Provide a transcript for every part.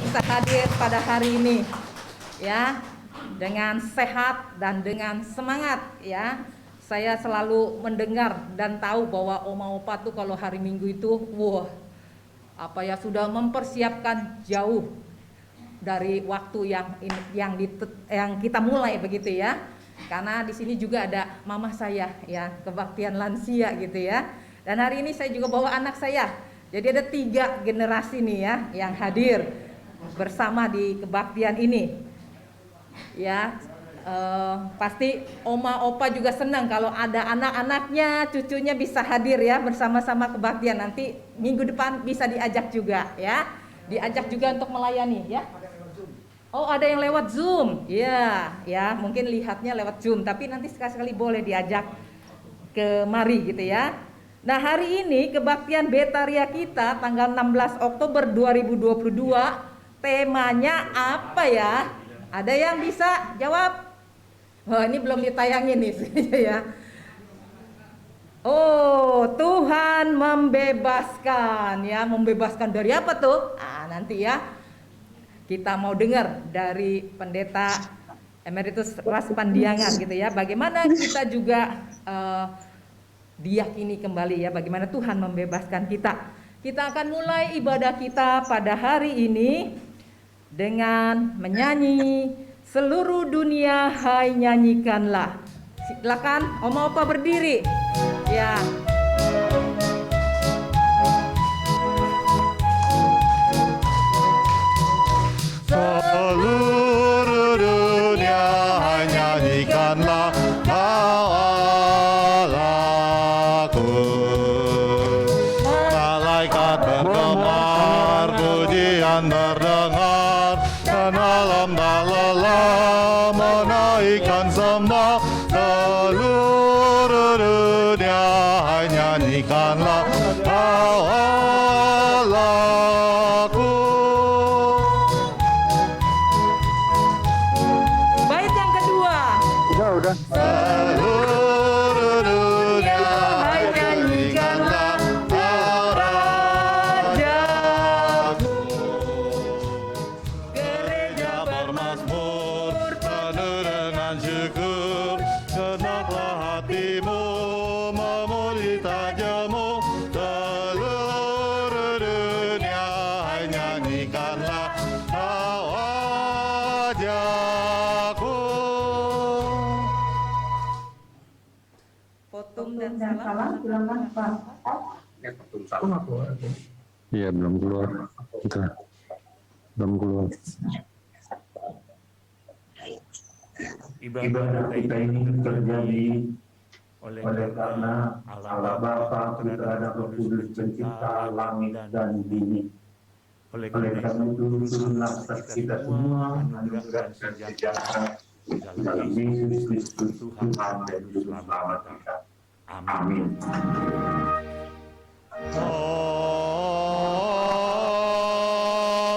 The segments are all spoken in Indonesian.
bisa hadir pada hari ini ya dengan sehat dan dengan semangat ya. Saya selalu mendengar dan tahu bahwa Oma Opa tuh kalau hari Minggu itu sudah mempersiapkan jauh dari waktu yang kita mulai begitu ya. Karena di sini juga ada mama saya ya, kebaktian lansia gitu ya. Dan hari ini saya juga bawa anak saya. Jadi ada 3 generasi nih ya yang hadir bersama di kebaktian ini. Ya, pasti Oma Opa juga senang kalau ada anak-anaknya, cucunya bisa hadir ya bersama-sama kebaktian. Nanti minggu depan bisa diajak juga ya. Diajak juga untuk melayani ya. Oh, ada yang lewat Zoom. Ya, mungkin lihatnya lewat Zoom, tapi nanti sekali-sekali boleh diajak kemari gitu ya. Nah, hari ini kebaktian Betaria kita tanggal 16 Oktober 2022, temanya apa ya? Ada yang bisa jawab? Wah, ini belum ditayangin nih ya. Oh, Tuhan membebaskan ya, membebaskan dari apa tuh? Nanti ya. Kita mau dengar dari Pendeta Emeritus Raspandiangan gitu ya. Bagaimana kita juga diyakini kembali ya, bagaimana Tuhan membebaskan kita. Kita akan mulai ibadah kita pada hari ini dengan menyanyi Seluruh Dunia Hai Nyanyikanlah. Silakan Oma Opa berdiri. Ya. Seluruh dunia hai nyanyikanlah Allahku. Malaikat bergemar, pujian terdengar, dan alam tak lelah menaikkan sembah. Seluruh dunia hai nyanyikanlah Allahku. Udah. Seluruh dunia hai nyanyikanlah Rajaku. Gereja bermazmur penuh dengan syukur, senanglah hatimu memuji tajamu. Seluruh dunia hai nyanyikanlah Rajaku. Fotum dan salam silakan Pak. Iya, belum keluar. Bentar. Belum keluar. Ibadah kita ini terjadi oleh karena Allah Bapa kita ada Kudus pencipta langit dan bumi. Oleh karena itu turunlah atas kita semua anugerah dan sejahtera dalam Yesus Kristus Tuhan dan Juru Selamat kita. Amin.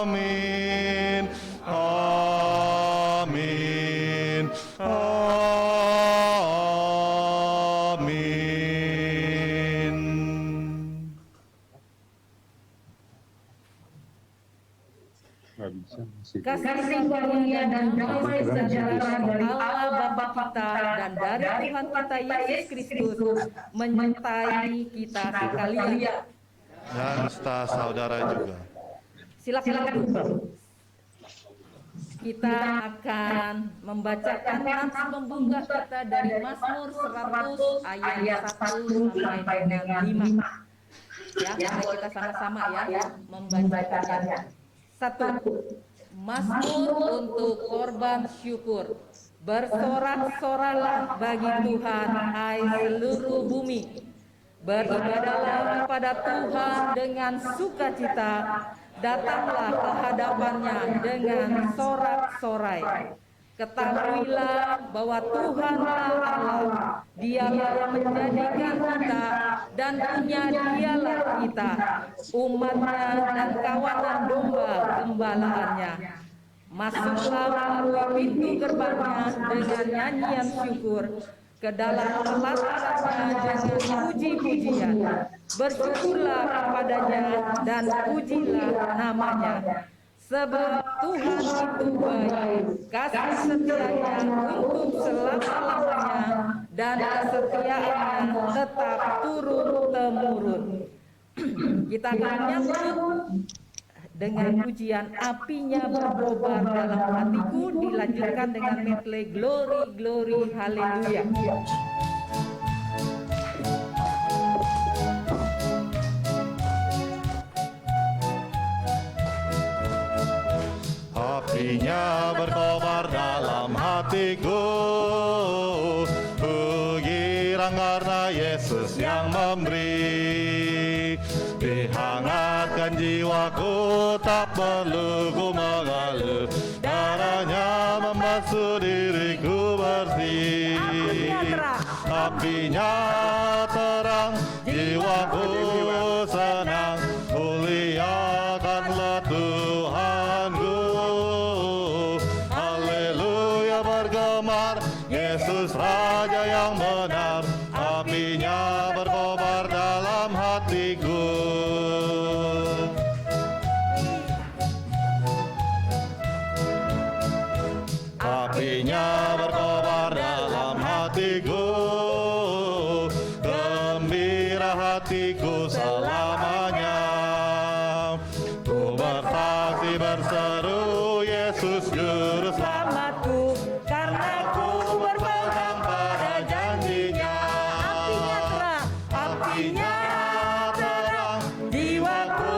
Amin, amin, amin. Nggak bisa masih. Kasih karunia dan damai sejahtera dari Allah Bapa kita dan dari Tuhan kita Yesus Kristus menyertai kita sekalian. Dan saudara juga. Silakan. Kita akan membacakan nats pembuka kita dari Mazmur 100 ayat 1 sampai dengan 5. Ya, mari kita sama-sama ya membacakannya. 1. Mazmur untuk korban syukur. Bersorak-soralah bagi Tuhan, hai seluruh bumi. Beribadahlah kepada Tuhan dengan sukacita. Datanglah ke hadapannya dengan sorak-sorai. Ketahuilah bahwa Tuhanlah Allah. Dialah yang menjadikan kita dan punya dialah kita, umatnya dan kawanan domba gembalaannya. Masuklah melalui pintu gerbangnya dengan nyanyian syukur, ke dalam pelatarannya dengan puji-pujian. Bersyukurlah kepadanya dan pujilah namanya. sebab Tuhan itu baik, kasih setianya untuk selama-lamanya, dan kesetiaannya tetap turun-temurun. Kita akan menyambut dengan pujian apinya berkobar dalam hatiku, dilanjutkan dengan medley Glory, Glory, Haleluya. Apinya berkobar dalam hatiku, girang karena Yesus yang memberi. Dihangatkan jiwaku, tak perlu ku mengeluh, darahnya membasuh diriku bersih. Apinya terang, jiwaku senang, muliakanlah Tuhanku. Haleluya bergemar, Yesus Raja yang benar. Apinya berkobar dalam hatiku. Apinya berkobar dalam hatiku, gembira hatiku selamanya. Ku bersaksi berseru, Yesus Juru Selamatku, karena ku berpegang pada janjinya. Apinya terang, jiwaku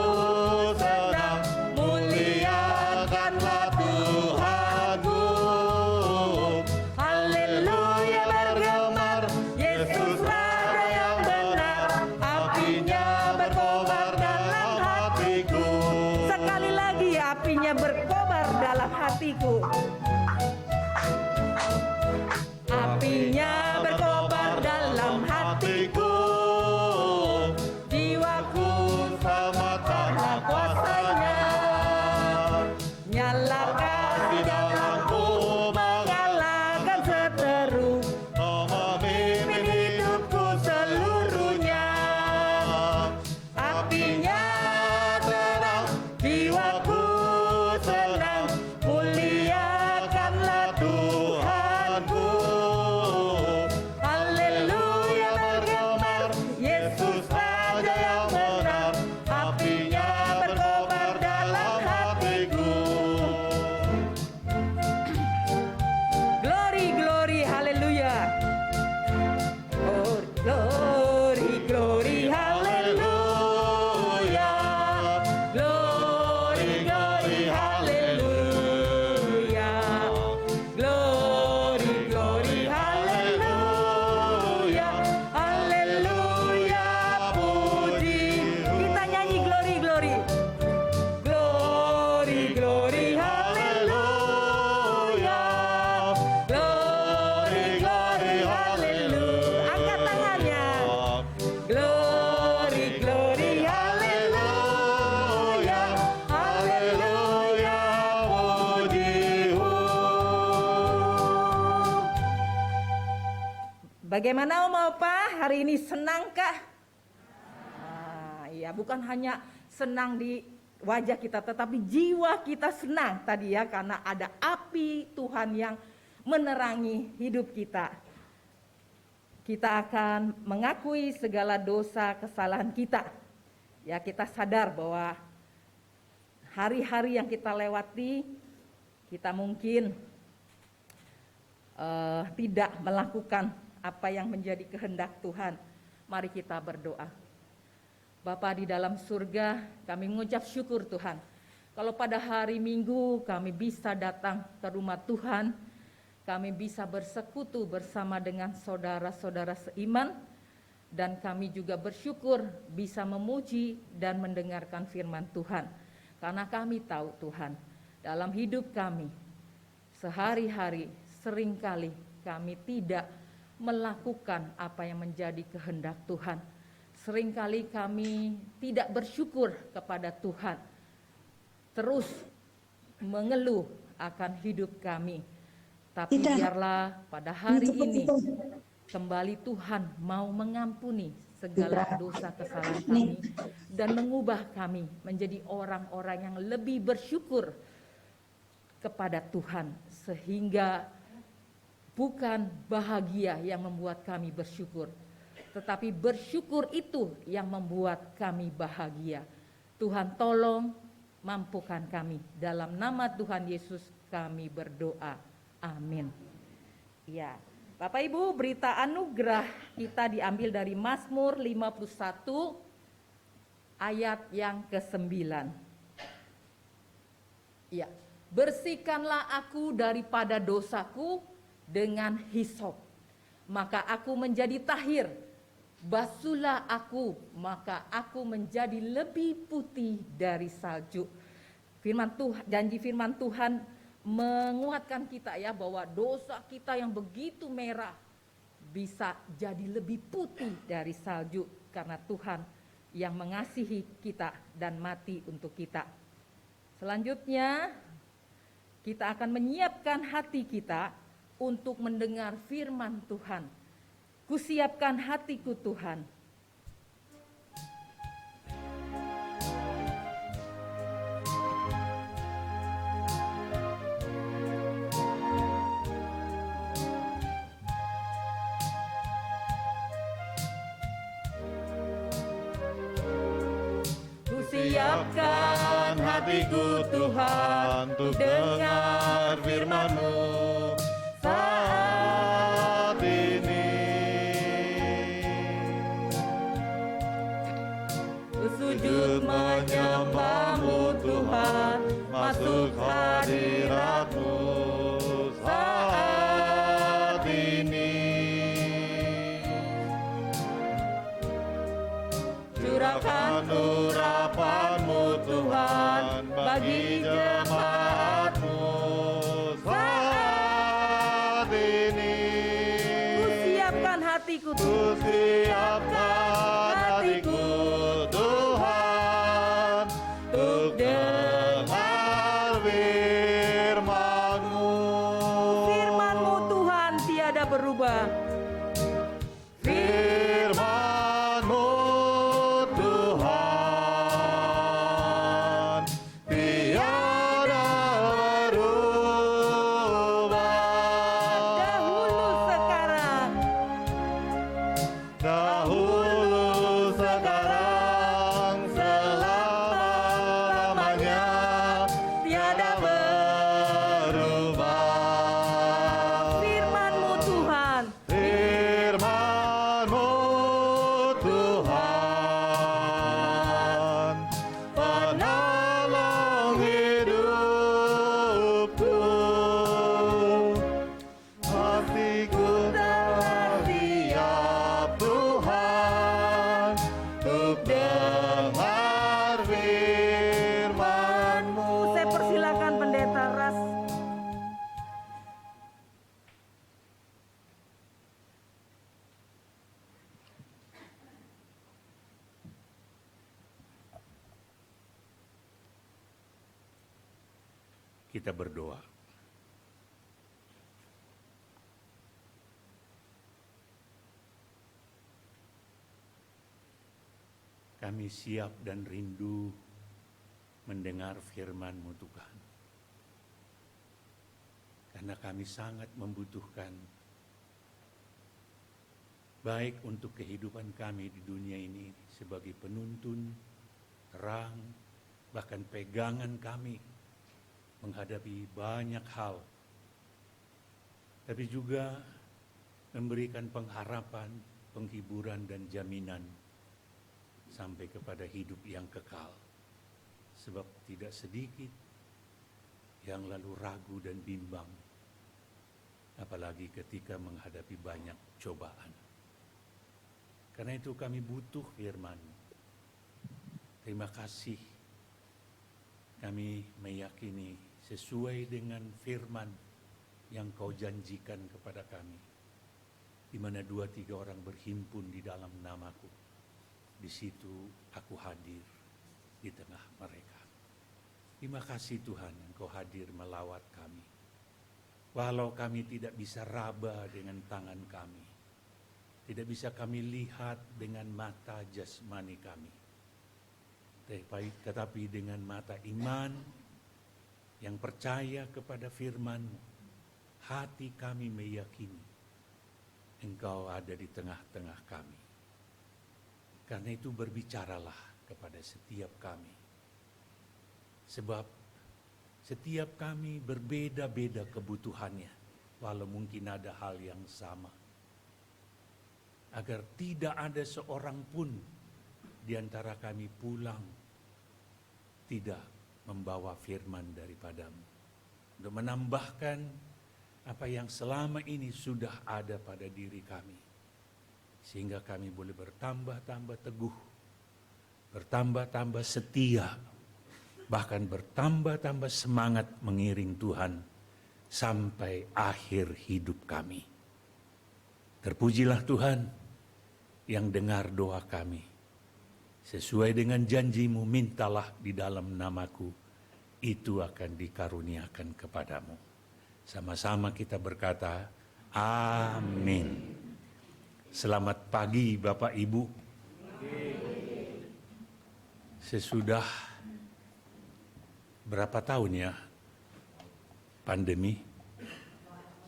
senang, muliakanlah Tuhanku. Haleluya bergemar, Yesus Raja yang benar. Apinya berkobar dalam hatiku. Sekali lagi, apinya berkobar dalam hatiku. Apinya berkobar dalam hatiku, jiwaku sama tanah kuasanya. Nyalakan di dalamku, mengalahkan seteru, memimpin hidupku seluruhnya. Apinya terang, jiwaku senang, muliakanlah Tuhanku. Haleluya bergemar, Yesus Raja yang benar. Apinya berkobar dalam hatiku. Glory, glory, haleluya. Oh, glory, glory, haleluya. Glory, glory, haleluya. Glory, glory, haleluya. Haleluya, puji. Kita nyanyi glory, glory. Glory, glory, haleluya. Glory, glory, haleluya. Angkat tangannya. Glory, glory, haleluya. Haleluya, puji. Bagaimana Om Opa? Hari ini senangkah? Iya, bukan hanya senang di wajah kita, tetapi jiwa kita senang tadi ya, karena ada api Tuhan yang menerangi hidup kita. Kita akan mengakui segala dosa kesalahan kita. Ya, kita sadar bahwa hari-hari yang kita lewati, kita mungkin tidak melakukan apa yang menjadi kehendak Tuhan. Mari kita berdoa. Bapa di dalam surga, kami mengucap syukur Tuhan. Kalau pada hari Minggu kami bisa datang ke rumah Tuhan, kami bisa bersekutu bersama dengan saudara-saudara seiman, dan kami juga bersyukur bisa memuji dan mendengarkan firman Tuhan. Karena kami tahu Tuhan, dalam hidup kami, sehari-hari seringkali kami tidak melakukan apa yang menjadi kehendak Tuhan. Seringkali kami tidak bersyukur kepada Tuhan, terus mengeluh akan hidup kami. Tapi biarlah pada hari ini kembali Tuhan mau mengampuni segala dosa kesalahan kami dan mengubah kami menjadi orang-orang yang lebih bersyukur kepada Tuhan, sehingga bukan bahagia yang membuat kami bersyukur, tetapi bersyukur itu yang membuat kami bahagia. Tuhan tolong mampukan kami. Dalam nama Tuhan Yesus kami berdoa. Amin. Ya, Bapak Ibu, berita anugerah kita diambil dari Mazmur 51 ayat yang ke-9. Ya, bersihkanlah aku daripada dosaku dengan hisop, maka aku menjadi tahir. Basuhlah aku, maka aku menjadi lebih putih dari salju. Janji firman Tuhan menguatkan kita ya, bahwa dosa kita yang begitu merah bisa jadi lebih putih dari salju karena Tuhan yang mengasihi kita dan mati untuk kita. Selanjutnya kita akan menyiapkan hati kita untuk mendengar firman Tuhan. Kusiapkan hatiku Tuhan. Kusiapkan hatiku Tuhan untuk dengar firman-Mu saat ini. Sujud menyembah-Mu Tuhan, masuk hadirat-Mu saat ini. Curahkan urapan-Mu Tuhan bagi jemaat-Mu saat ini. Kusiapkan hatiku Tuhan, kusiapkan hatiku Tuhan untuk dengar firman-Mu. Firman-Mu Tuhan tiada berubah. Firman-Mu Tuhan tiada berubah. Dahulu sekarang selama-lamanya tiada berubah. Firman-Mu Tuhan, firman-Mu Tuhan, penolong hidupku. Hatiku telah siap Tuhan untuk dengar firman-Mu. Saya persilakan Pendeta Ras. Kita berdoa. Kami siap dan rindu mendengar firman-Mu Tuhan. Karena kami sangat membutuhkan, baik untuk kehidupan kami di dunia ini sebagai penuntun, terang, bahkan pegangan kami menghadapi banyak hal, tapi juga memberikan pengharapan, penghiburan dan jaminan sampai kepada hidup yang kekal. Sebab tidak sedikit yang lalu ragu dan bimbang, apalagi ketika menghadapi banyak cobaan. Karena itu kami butuh firman-Mu. Terima kasih, kami meyakini sesuai dengan firman yang Kau janjikan kepada kami, di mana 2-3 orang berhimpun di dalam nama-Ku, di situ Aku hadir di tengah mereka. Terima kasih Tuhan, Engkau hadir melawat kami. Walau kami tidak bisa raba dengan tangan kami, tidak bisa kami lihat dengan mata jasmani kami, tetapi dengan mata iman yang percaya kepada firman-Mu, hati kami meyakini Engkau ada di tengah-tengah kami. Karena itu berbicaralah kepada setiap kami. Sebab setiap kami berbeda-beda kebutuhannya, walau mungkin ada hal yang sama. Agar tidak ada seorang pun di antara kami pulang tidak membawa firman daripada-Mu, untuk menambahkan apa yang selama ini sudah ada pada diri kami, sehingga kami boleh bertambah-tambah teguh, bertambah-tambah setia, bahkan bertambah-tambah semangat mengiring Tuhan sampai akhir hidup kami. Terpujilah Tuhan yang dengar doa kami. Sesuai dengan janji-Mu, mintalah di dalam nama-Ku, itu akan dikaruniakan kepadamu. Sama-sama kita berkata, amin. Selamat pagi Bapak Ibu. Sesudah berapa tahun ya pandemi?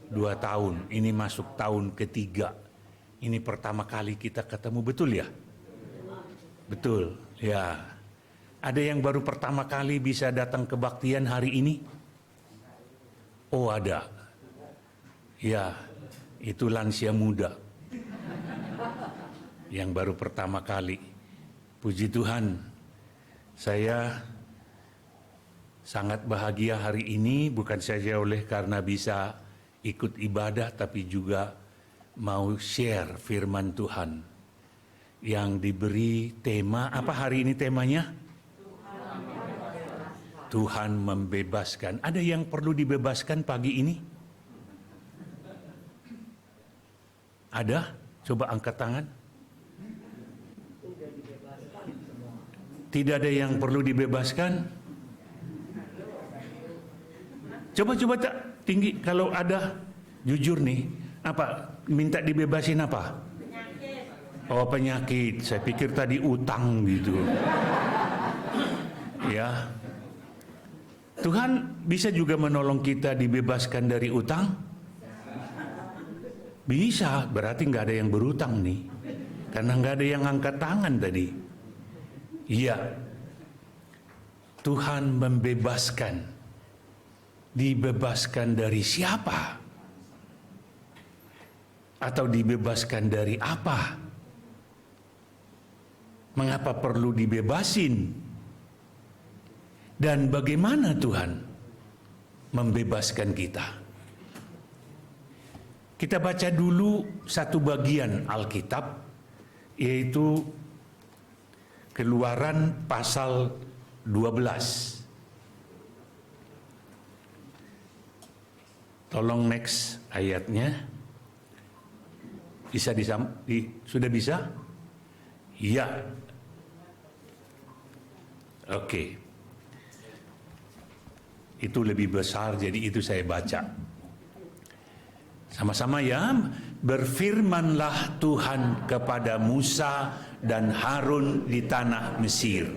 2 tahun, ini masuk tahun ketiga. Ini pertama kali kita ketemu, betul ya? Betul, ya. Ada yang baru pertama kali bisa datang kebaktian hari ini? Oh ada. Ya, itu lansia muda yang baru pertama kali. Puji Tuhan, saya sangat bahagia hari ini, bukan saja oleh karena bisa ikut ibadah, tapi juga mau share firman Tuhan yang diberi tema, apa hari ini temanya? Tuhan membebaskan. Ada yang perlu dibebaskan pagi ini? Ada? Coba angkat tangan. Tidak ada yang perlu dibebaskan? Coba tak tinggi, kalau ada, jujur nih, apa? Minta dibebasin apa? Oh penyakit, saya pikir tadi utang gitu. Ya, Tuhan bisa juga menolong kita dibebaskan dari utang? Bisa, berarti nggak ada yang berutang nih. Karena nggak ada yang angkat tangan tadi. Iya, Tuhan membebaskan. Dibebaskan dari siapa? Atau dibebaskan dari apa? Mengapa perlu dibebasin? Dan bagaimana Tuhan membebaskan kita? Kita baca dulu satu bagian Alkitab, yaitu Keluaran pasal 12. Tolong next ayatnya. Bisa sudah bisa? Iya. Oke. Itu lebih besar, jadi itu saya baca. Sama-sama ya. Berfirmanlah Tuhan kepada Musa dan Harun di tanah Mesir.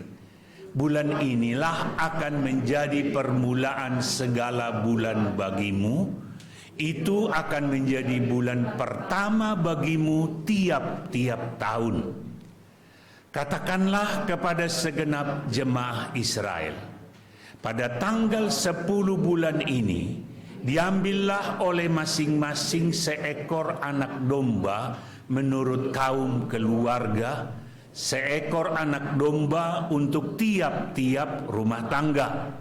Bulan inilah akan menjadi permulaan segala bulan bagimu. Itu akan menjadi bulan pertama bagimu tiap-tiap tahun. Katakanlah kepada segenap jemaah Israel, pada tanggal 10 bulan ini, diambillah oleh masing-masing seekor anak domba menurut kaum keluarga, seekor anak domba untuk tiap-tiap rumah tangga.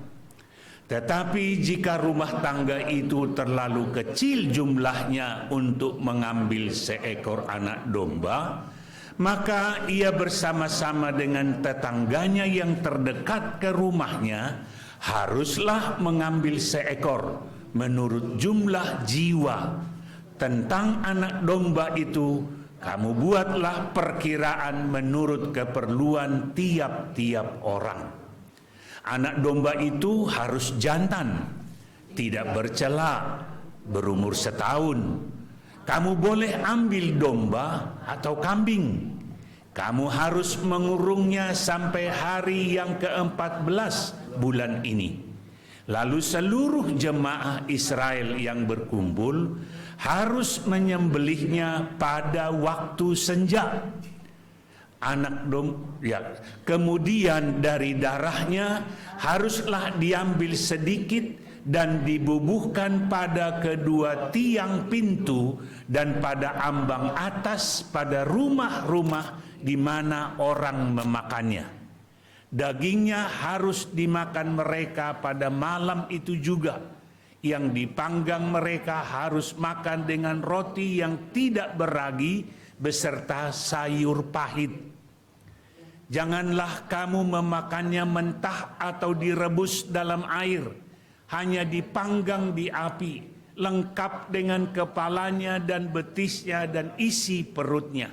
Tetapi jika rumah tangga itu terlalu kecil jumlahnya untuk mengambil seekor anak domba, maka ia bersama-sama dengan tetangganya yang terdekat ke rumahnya haruslah mengambil seekor menurut jumlah jiwa. Tentang anak domba itu, kamu buatlah perkiraan menurut keperluan tiap-tiap orang. Anak domba itu harus jantan, tidak bercela, berumur 1 tahun. kamu boleh ambil domba atau kambing. Kamu harus mengurungnya sampai hari yang ke-14 bulan ini. Lalu seluruh jemaah Israel yang berkumpul harus menyembelihnya pada waktu senja. Kemudian dari darahnya haruslah diambil sedikit dan dibubuhkan pada kedua tiang pintu dan pada ambang atas pada rumah-rumah di mana orang memakannya. Dagingnya harus dimakan mereka pada malam itu juga. Yang dipanggang mereka harus makan dengan roti yang tidak beragi beserta sayur pahit. Janganlah kamu memakannya mentah atau direbus dalam air, hanya dipanggang di api, lengkap dengan kepalanya dan betisnya dan isi perutnya.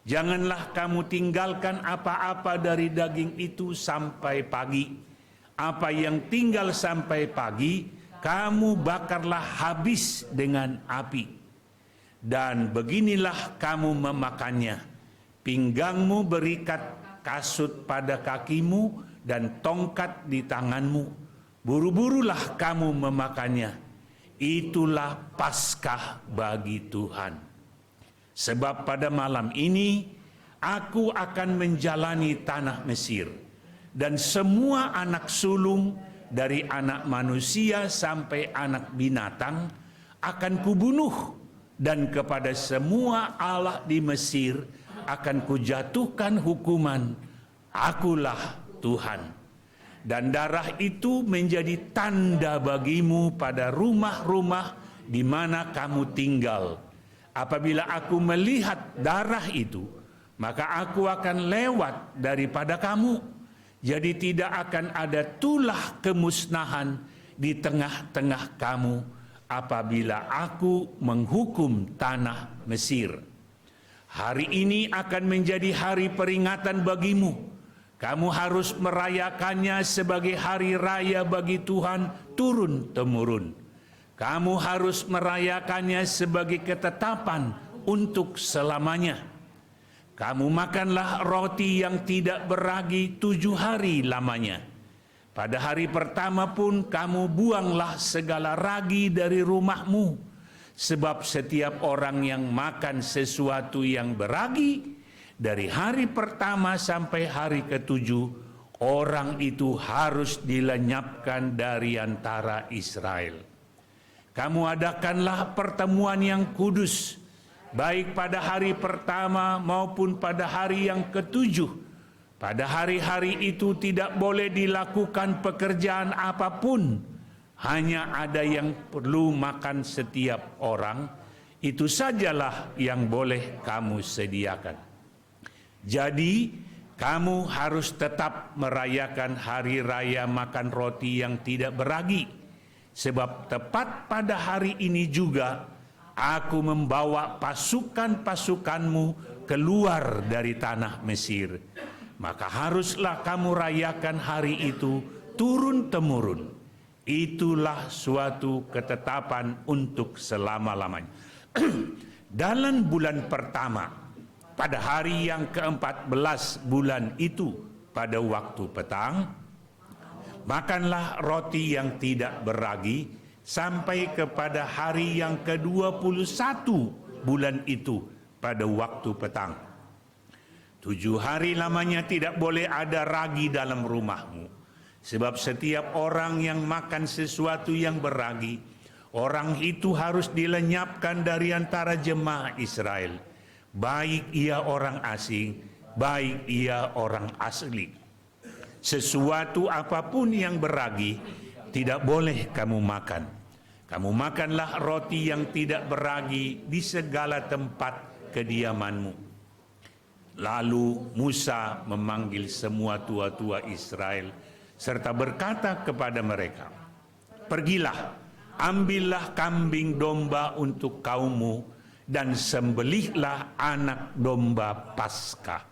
Janganlah kamu tinggalkan apa-apa dari daging itu sampai pagi. Apa yang tinggal sampai pagi, kamu bakarlah habis dengan api. Dan beginilah kamu memakannya. Pinggangmu berikat kasut pada kakimu dan tongkat di tanganmu. Buru-burulah kamu memakannya. Itulah Paskah bagi Tuhan. Sebab pada malam ini aku akan menjalani tanah Mesir, dan semua anak sulung dari anak manusia sampai anak binatang akan kubunuh, dan kepada semua allah di Mesir akan kujatuhkan hukuman. Akulah Tuhan. Dan darah itu menjadi tanda bagimu pada rumah-rumah di mana kamu tinggal. Apabila aku melihat darah itu, maka aku akan lewat daripada kamu. Jadi tidak akan ada tulah kemusnahan di tengah-tengah kamu apabila aku menghukum tanah Mesir. Hari ini akan menjadi hari peringatan bagimu. Kamu harus merayakannya sebagai hari raya bagi Tuhan turun-temurun. Kamu harus merayakannya sebagai ketetapan untuk selamanya. Kamu makanlah roti yang tidak beragi 7 hari lamanya. Pada hari pertama pun kamu buanglah segala ragi dari rumahmu. Sebab setiap orang yang makan sesuatu yang beragi, dari hari pertama sampai hari ke-7, orang itu harus dilenyapkan dari antara Israel. Kamu adakanlah pertemuan yang kudus, baik pada hari pertama maupun pada hari yang ke-7. Pada hari-hari itu tidak boleh dilakukan pekerjaan apapun, hanya ada yang perlu makan setiap orang, itu sajalah yang boleh kamu sediakan. Jadi, kamu harus tetap merayakan hari raya makan roti yang tidak beragi. Sebab tepat pada hari ini juga aku membawa pasukan-pasukanmu keluar dari tanah Mesir. Maka haruslah kamu rayakan hari itu turun-temurun. Itulah suatu ketetapan untuk selama-lamanya. Dalam bulan pertama, pada hari yang ke-14 bulan itu, pada waktu petang, makanlah roti yang tidak beragi sampai kepada hari yang ke-21 bulan itu pada waktu petang. 7 hari lamanya tidak boleh ada ragi dalam rumahmu. Sebab setiap orang yang makan sesuatu yang beragi, orang itu harus dilenyapkan dari antara jemaah Israel. Baik ia orang asing, baik ia orang asli. Sesuatu apapun yang beragi tidak boleh kamu makan. Kamu makanlah roti yang tidak beragi di segala tempat kediamanmu. Lalu Musa memanggil semua tua-tua Israel serta berkata kepada mereka, "Pergilah, ambillah kambing domba untuk kaummu dan sembelihlah anak domba Paskah.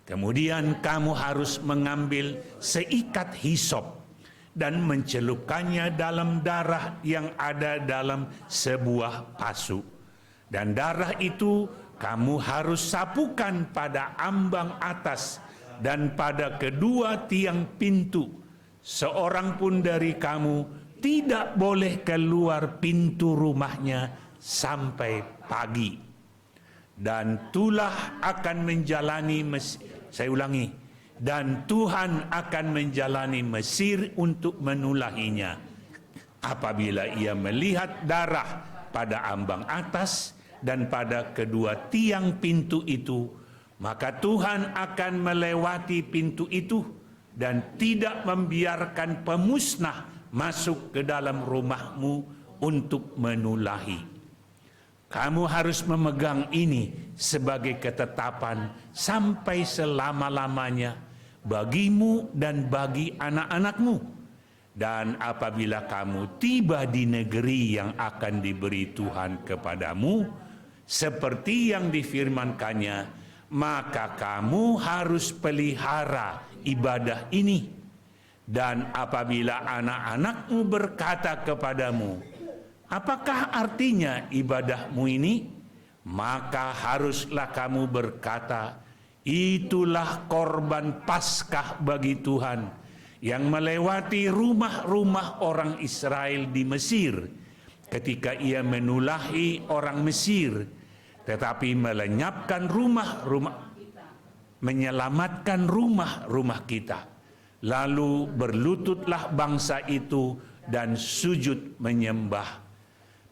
Kemudian kamu harus mengambil seikat hisop dan mencelupkannya dalam darah yang ada dalam sebuah pasu. Dan darah itu kamu harus sapukan pada ambang atas dan pada kedua tiang pintu. Seorang pun dari kamu tidak boleh keluar pintu rumahnya sampai pagi. Dan Tuhan akan menjalani saya ulangi, dan Tuhan akan menjalani Mesir untuk menulahinya. Apabila ia melihat darah pada ambang atas dan pada kedua tiang pintu itu, maka Tuhan akan melewati pintu itu dan tidak membiarkan pemusnah masuk ke dalam rumahmu untuk menulahi. Kamu harus memegang ini sebagai ketetapan sampai selama-lamanya bagimu dan bagi anak-anakmu. Dan apabila kamu tiba di negeri yang akan diberi Tuhan kepadamu, seperti yang difirmankannya, maka kamu harus pelihara ibadah ini. Dan apabila anak-anakmu berkata kepadamu, apakah artinya ibadahmu ini? Maka haruslah kamu berkata, itulah korban Paskah bagi Tuhan yang melewati rumah-rumah orang Israel di Mesir ketika ia menulahi orang Mesir, tetapi menyelamatkan rumah-rumah kita. Lalu berlututlah bangsa itu dan sujud menyembah.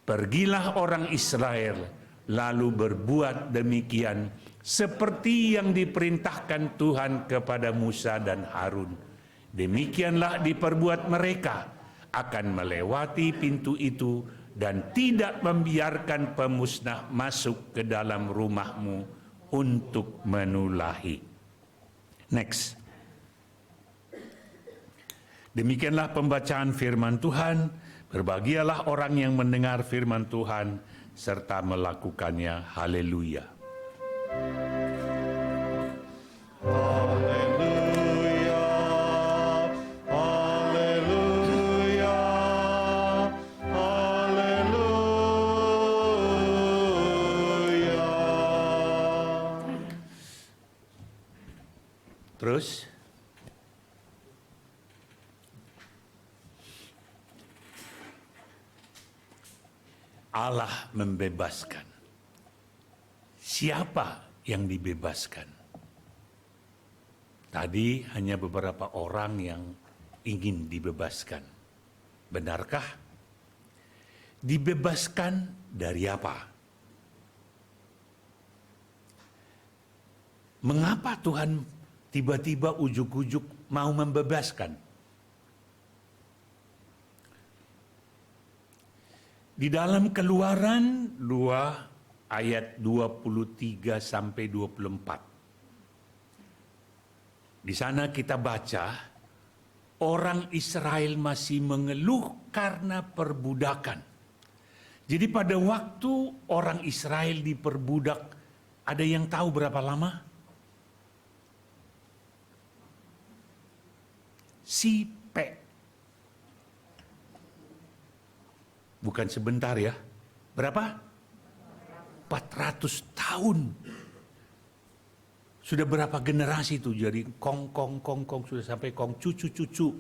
Pergilah orang Israel, lalu berbuat demikian seperti yang diperintahkan Tuhan kepada Musa dan Harun. Demikianlah diperbuat mereka, akan melewati pintu itu dan tidak membiarkan pemusnah masuk ke dalam rumahmu untuk menulahi. Next. Demikianlah pembacaan firman Tuhan. Berbahagialah orang yang mendengar firman Tuhan serta melakukannya. Haleluya. Haleluya, haleluya, haleluya. Terus, Allah membebaskan. Siapa yang dibebaskan? Tadi hanya beberapa orang yang ingin dibebaskan. Benarkah? Dibebaskan dari apa? Mengapa Tuhan tiba-tiba ujuk-ujuk mau membebaskan? Di dalam Keluaran 2 ayat 23 sampai 24. Di sana kita baca orang Israel masih mengeluh karena perbudakan. Jadi pada waktu orang Israel diperbudak, ada yang tahu berapa lama? Bukan sebentar ya. Berapa? 400 tahun. Sudah berapa generasi itu? Jadi kong sudah sampai kong cucu.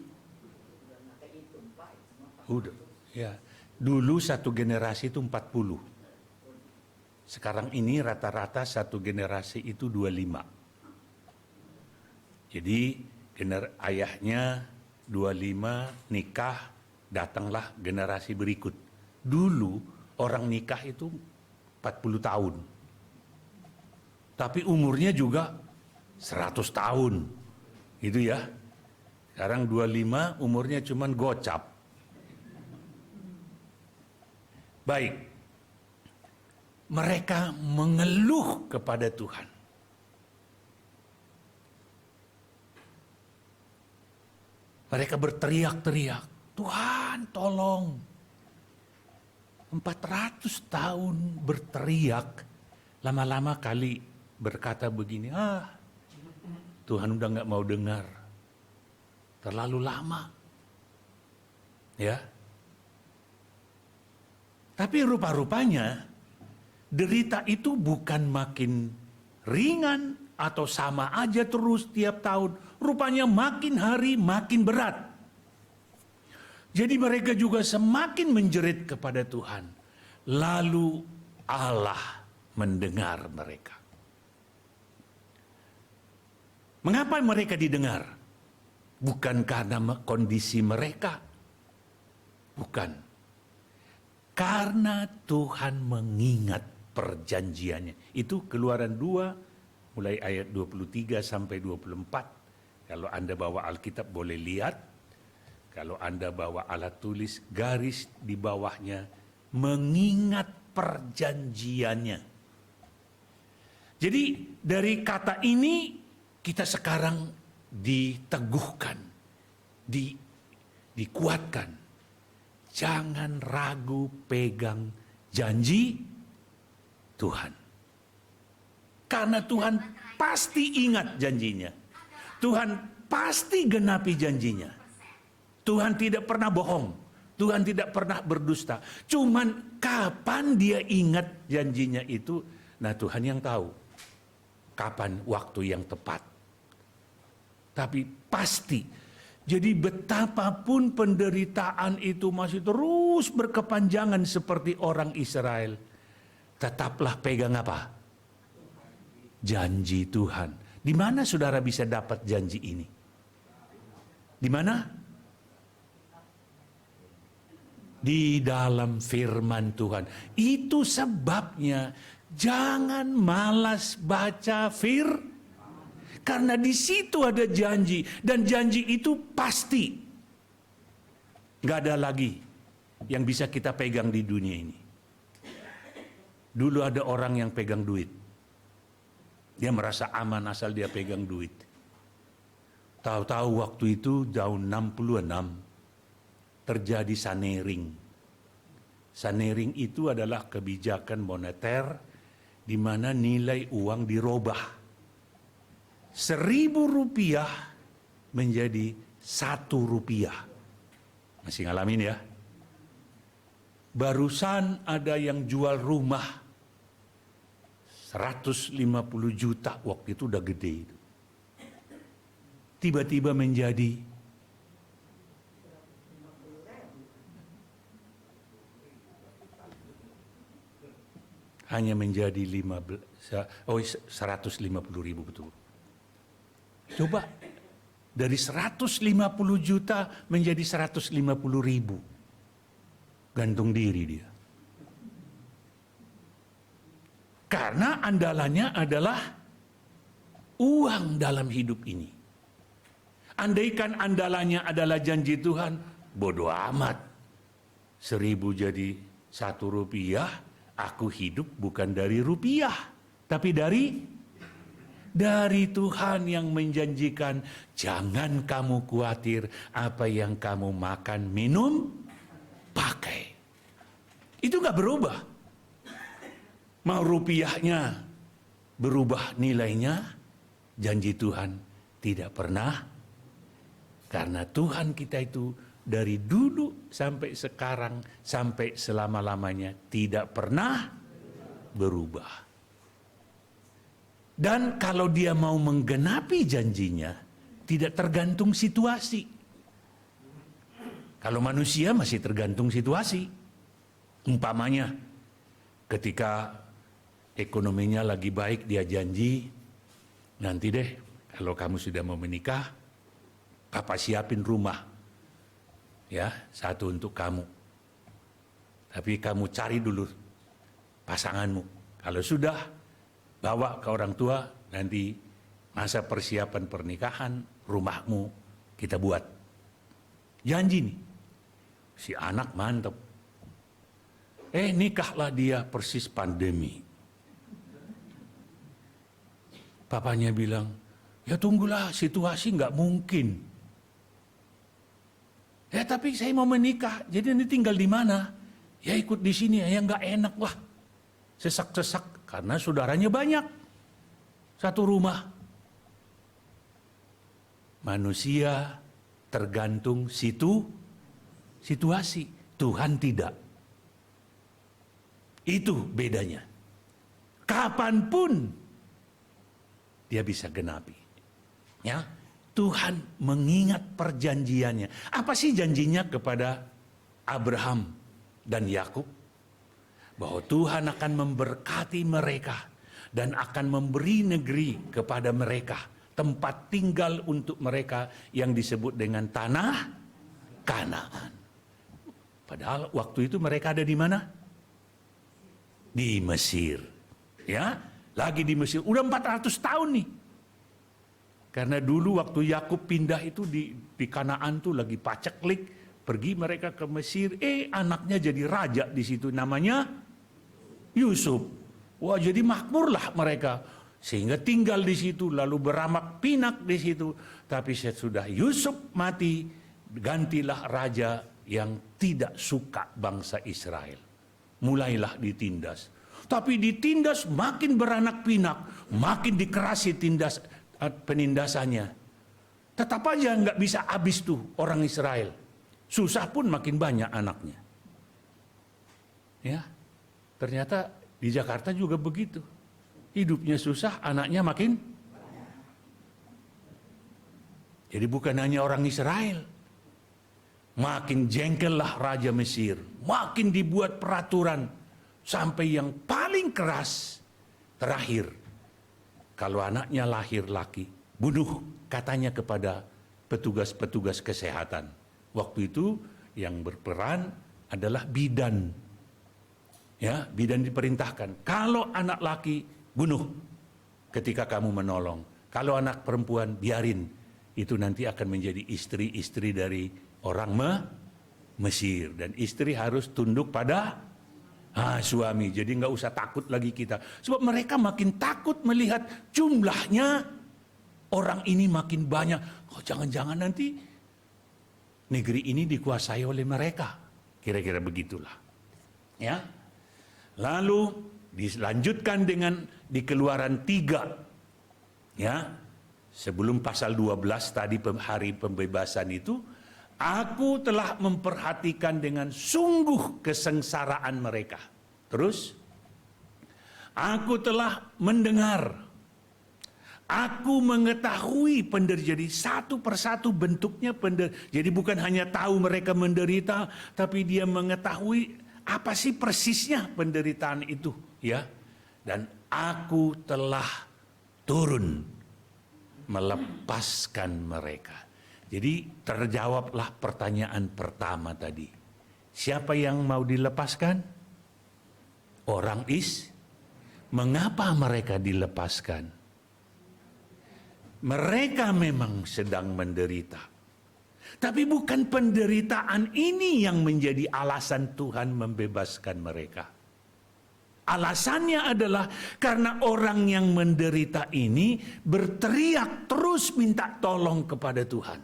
Udah, ya. Dulu satu generasi itu 40. Sekarang ini rata-rata satu generasi itu 25. Jadi ayahnya 25 nikah, datanglah generasi berikut. Dulu orang nikah itu 40 tahun. Tapi umurnya juga 100 tahun. Gitu ya. Sekarang 25 umurnya cuman gocap. Baik. Mereka mengeluh kepada Tuhan. Mereka berteriak-teriak, Tuhan tolong. 400 tahun berteriak, lama-lama kali berkata begini, Tuhan udah gak mau dengar. Terlalu lama. Ya. Tapi rupa-rupanya derita itu bukan makin ringan atau sama aja terus tiap tahun. Rupanya makin hari makin berat. Jadi mereka juga semakin menjerit kepada Tuhan. Lalu Allah mendengar mereka. Mengapa mereka didengar? Bukan karena kondisi mereka. Bukan. Karena Tuhan mengingat perjanjiannya. Itu Keluaran 2 mulai ayat 23 sampai 24. Kalau Anda bawa Alkitab boleh lihat. Kalau Anda bawa alat tulis, garis di bawahnya mengingat perjanjiannya. Jadi dari kata ini kita sekarang diteguhkan, dikuatkan. Jangan ragu pegang janji Tuhan. Karena Tuhan pasti ingat janjinya. Tuhan pasti genapi janjinya. Tuhan tidak pernah bohong. Tuhan tidak pernah berdusta. Cuman kapan dia ingat janjinya itu, nah Tuhan yang tahu. Kapan waktu yang tepat. Tapi pasti. Jadi betapapun penderitaan itu masih terus berkepanjangan seperti orang Israel. Tetaplah pegang apa? Janji Tuhan. Di mana saudara bisa dapat janji ini? Di mana? Di dalam firman Tuhan. Itu sebabnya jangan malas baca karena di situ ada janji dan janji itu pasti. Nggak ada lagi yang bisa kita pegang di dunia ini. Dulu ada orang yang pegang duit. Dia merasa aman asal dia pegang duit. Tahu-tahu waktu itu tahun 66 terjadi sanering. Sanering itu adalah kebijakan moneter di mana nilai uang dirubah. 1.000 rupiah menjadi 1 rupiah. Masih ngalamin ya? Barusan ada yang jual rumah 150 juta, waktu itu udah gede itu. Tiba-tiba menjadi hanya menjadi 150 ribu betul. Coba dari 150 juta menjadi 150 ribu. Gantung diri dia. Karena andalannya adalah uang dalam hidup ini. Andaikan andalannya adalah janji Tuhan, bodoh amat. 1.000 jadi 1 rupiah, aku hidup bukan dari rupiah, tapi dari Tuhan yang menjanjikan, jangan kamu khawatir apa yang kamu makan, minum, pakai. Itu nggak berubah. Mau rupiahnya berubah nilainya, janji Tuhan tidak pernah. Karena Tuhan kita itu dari dulu sampai sekarang, sampai selama-lamanya tidak pernah berubah. Dan kalau dia mau menggenapi janjinya, tidak tergantung situasi. Kalau manusia masih tergantung situasi. Umpamanya, ketika ekonominya lagi baik, dia janji, nanti deh kalau kamu sudah mau menikah, Papa siapin rumah. Ya, 1 untuk kamu. Tapi kamu cari dulu pasanganmu. Kalau sudah, bawa ke orang tua, nanti masa persiapan pernikahan, rumahmu kita buat. Janji nih. Si anak mantap. Nikahlah dia persis pandemi. Papanya bilang, ya tunggulah, situasi nggak mungkin. Ya tapi saya mau menikah, jadi ini tinggal di mana? Ya ikut di sini, ya nggak enak wah. Sesak-sesak karena saudaranya banyak. 1 rumah. Manusia tergantung situasi. Tuhan tidak. Itu bedanya. kapanpun dia bisa genapi. Ya, Tuhan mengingat perjanjiannya. Apa sih janjinya kepada Abraham dan Yakub? Bahwa Tuhan akan memberkati mereka dan akan memberi negeri kepada mereka, tempat tinggal untuk mereka yang disebut dengan tanah Kanaan. Padahal waktu itu mereka ada di mana? Di Mesir. Ya, lagi di Mesir. Udah 400 tahun nih. Karena dulu waktu Yakub pindah itu di Kanaan tuh lagi paceklik, pergi mereka ke Mesir, anaknya jadi raja di situ, namanya Yusuf. Wah, jadi makmurlah mereka, sehingga tinggal di situ, lalu beramak pinak di situ. Tapi sesudah Yusuf mati, gantilah raja yang tidak suka bangsa Israel. Mulailah ditindas. Tapi ditindas makin beranak pinak, makin dikerasi penindasannya. Tetap aja nggak bisa habis tuh orang Israel. Susah pun makin banyak anaknya. Ya, ternyata di Jakarta juga begitu. Hidupnya susah, anaknya makin. Jadi bukan hanya orang Israel. Makin jengkellah Raja Mesir. Makin dibuat peraturan. Sampai yang paling keras. Terakhir. Kalau anaknya lahir laki, bunuh katanya kepada petugas-petugas kesehatan. Waktu itu yang berperan adalah bidan. Ya, bidan diperintahkan. Kalau anak laki, bunuh ketika kamu menolong. Kalau anak perempuan, biarin. Itu nanti akan menjadi istri-istri dari orang Mesir. Dan istri harus tunduk pada suami. Jadi nggak usah takut lagi kita. Sebab mereka makin takut melihat jumlahnya orang ini makin banyak. Jangan-jangan nanti negeri ini dikuasai oleh mereka. Kira-kira begitulah. Ya. Lalu dilanjutkan dengan di Keluaran 3. Ya. Sebelum pasal 12 tadi hari pembebasan itu, aku telah memperhatikan dengan sungguh kesengsaraan mereka. Terus, aku telah mendengar, aku mengetahui penderitaan. Jadi satu persatu bentuknya penderitaan. Jadi bukan hanya tahu mereka menderita, tapi dia mengetahui apa sih persisnya penderitaan itu, ya. Dan aku telah turun melepaskan mereka. Jadi terjawablah pertanyaan pertama tadi. Siapa yang mau dilepaskan? Orang mengapa mereka dilepaskan? Mereka memang sedang menderita. Tapi bukan penderitaan ini yang menjadi alasan Tuhan membebaskan mereka. Alasannya adalah karena orang yang menderita ini berteriak terus minta tolong kepada Tuhan.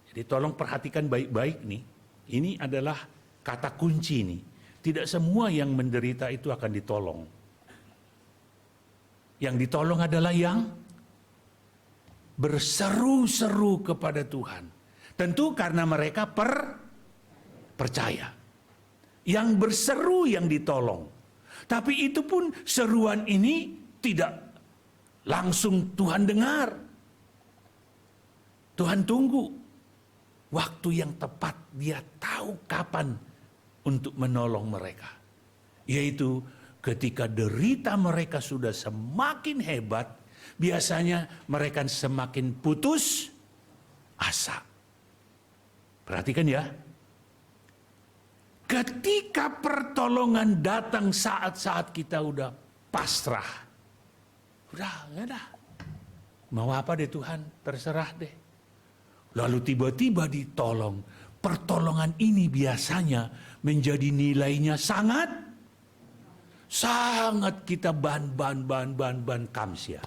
Jadi tolong perhatikan baik-baik nih. Ini adalah kata kunci nih. Tidak semua yang menderita itu akan ditolong. Yang ditolong adalah yang berseru-seru kepada Tuhan. Tentu karena mereka percaya. Yang berseru yang ditolong. Tapi itu pun seruan ini tidak langsung Tuhan dengar. Tuhan tunggu waktu yang tepat, dia tahu kapan untuk menolong mereka. Yaitu ketika derita mereka sudah semakin hebat, biasanya mereka semakin putus asa. Perhatikan ya. Ketika pertolongan datang saat-saat kita udah pasrah. Udah, enggak ada. Mau apa deh Tuhan, terserah deh. Lalu tiba-tiba ditolong. Pertolongan ini biasanya menjadi nilainya sangat kita ban kamsia.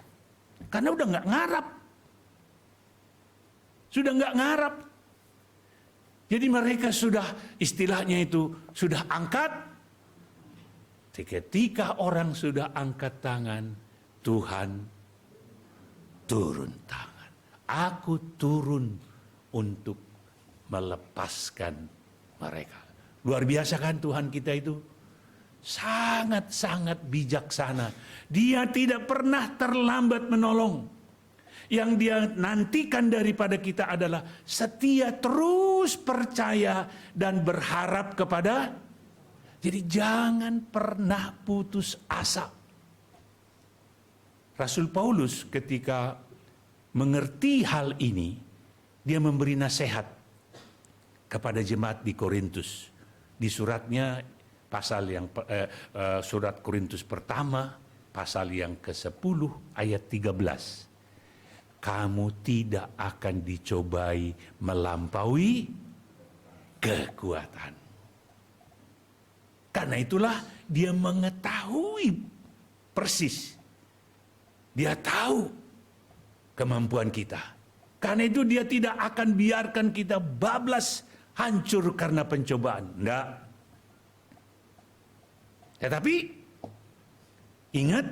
Karena udah nggak ngarap. Sudah nggak ngarap. Jadi mereka sudah istilahnya itu sudah angkat. Ketika orang sudah angkat tangan, Tuhan turun tangan. Aku turun untuk melepaskan mereka. Luar biasa kan Tuhan kita itu? sangat-sangat bijaksana. Dia tidak pernah terlambat menolong. Yang dia nantikan daripada kita adalah setia, terus percaya dan berharap kepada. Jadi jangan pernah putus asa. Rasul Paulus ketika mengerti hal ini, dia memberi nasihat kepada jemaat di Korintus. Di suratnya surat Korintus pertama pasal yang ke-10 ayat 13. Kamu tidak akan dicobai melampaui kekuatan. Karena itulah dia mengetahui persis. Dia tahu kemampuan kita. Karena itu dia tidak akan biarkan kita bablas hancur karena pencobaan. Enggak. Tetapi ingat,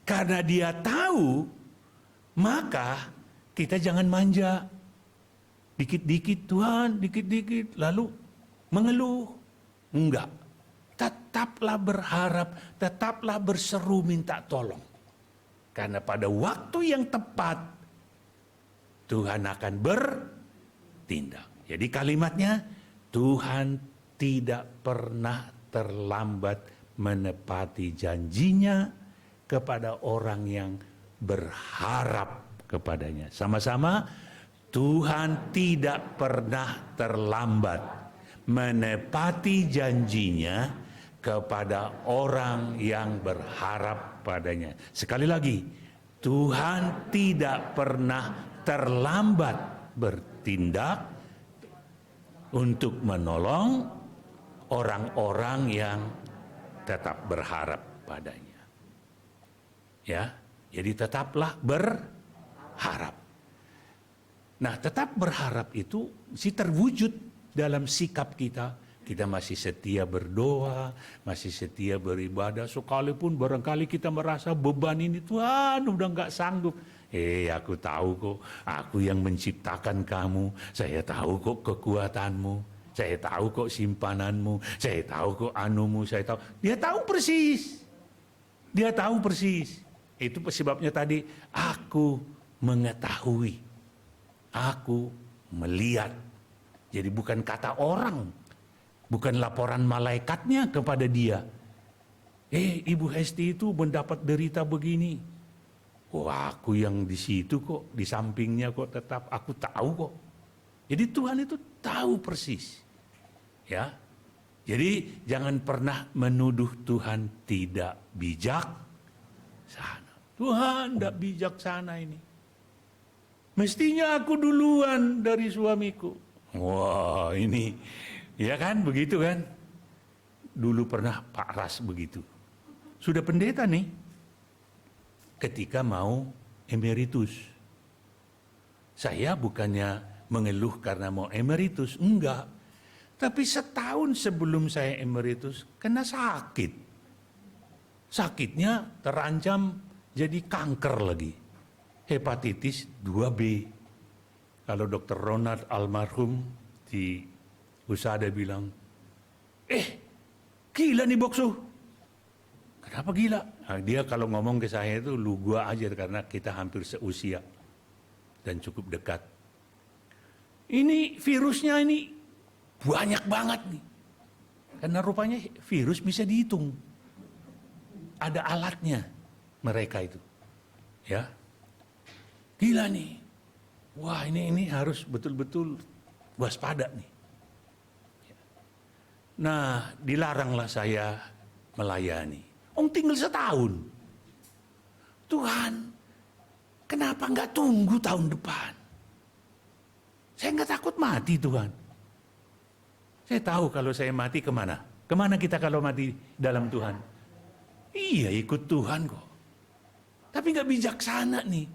karena dia tahu, maka kita jangan manja. Dikit-dikit Tuhan, dikit-dikit, lalu mengeluh. Enggak. Tetaplah berharap, tetaplah berseru minta tolong. Karena pada waktu yang tepat, Tuhan akan bertindak. Jadi kalimatnya, Tuhan tidak pernah terlambat menepati janjinya kepada orang yang berharap kepadanya. Sama-sama, Tuhan tidak pernah terlambat menepati janjinya kepada orang yang berharap padanya. Sekali lagi, Tuhan tidak pernah terlambat bertindak untuk menolong orang-orang yang tetap berharap padanya. Ya, jadi tetaplah berharap. Nah, tetap berharap itu mesti terwujud dalam sikap kita. Kita masih setia berdoa, masih setia beribadah. Sekalipun barangkali kita merasa beban ini, Tuhan udah nggak sanggup. Aku tahu kok, aku yang menciptakan kamu. Saya tahu kok kekuatanmu. Saya tahu kok simpananmu. Saya tahu kok anumu. Saya tahu. Dia tahu persis. Dia tahu persis. Itu sebabnya tadi, aku mengetahui. Aku melihat. Jadi bukan kata orang. Bukan laporan malaikatnya kepada dia. Ibu Hesti itu mendapat derita begini. Aku yang di situ kok, di sampingnya kok tetap aku tahu kok. Jadi Tuhan itu tahu persis. Ya. Jadi jangan pernah menuduh Tuhan tidak bijaksana. Tuhan tidak bijaksana ini. Mestinya aku duluan dari suamiku. Wah, ini ya kan, begitu kan? Dulu pernah Pak Ras begitu. Sudah pendeta nih, ketika mau emeritus. Saya bukannya mengeluh karena mau emeritus, enggak. Tapi setahun sebelum saya emeritus, kena sakit. Sakitnya terancam jadi kanker lagi. Hepatitis 2B. Kalau Dr. Ronald almarhum di Usada bilang, gila nih Boksu. Kenapa gila? Nah, dia kalau ngomong ke saya itu lu gua aja karena kita hampir seusia dan cukup dekat. Ini virusnya ini banyak banget nih. Karena rupanya virus bisa dihitung. Ada alatnya mereka itu. Ya. Gila nih. Wah, ini harus betul-betul waspada nih. Nah, dilaranglah saya melayani. Tinggal setahun. Tuhan, kenapa nggak tunggu tahun depan? Saya nggak takut mati, Tuhan. Saya tahu kalau saya mati kemana? Kemana kita kalau mati dalam Tuhan? Iya, ikut Tuhan kok. Tapi nggak bijaksana nih.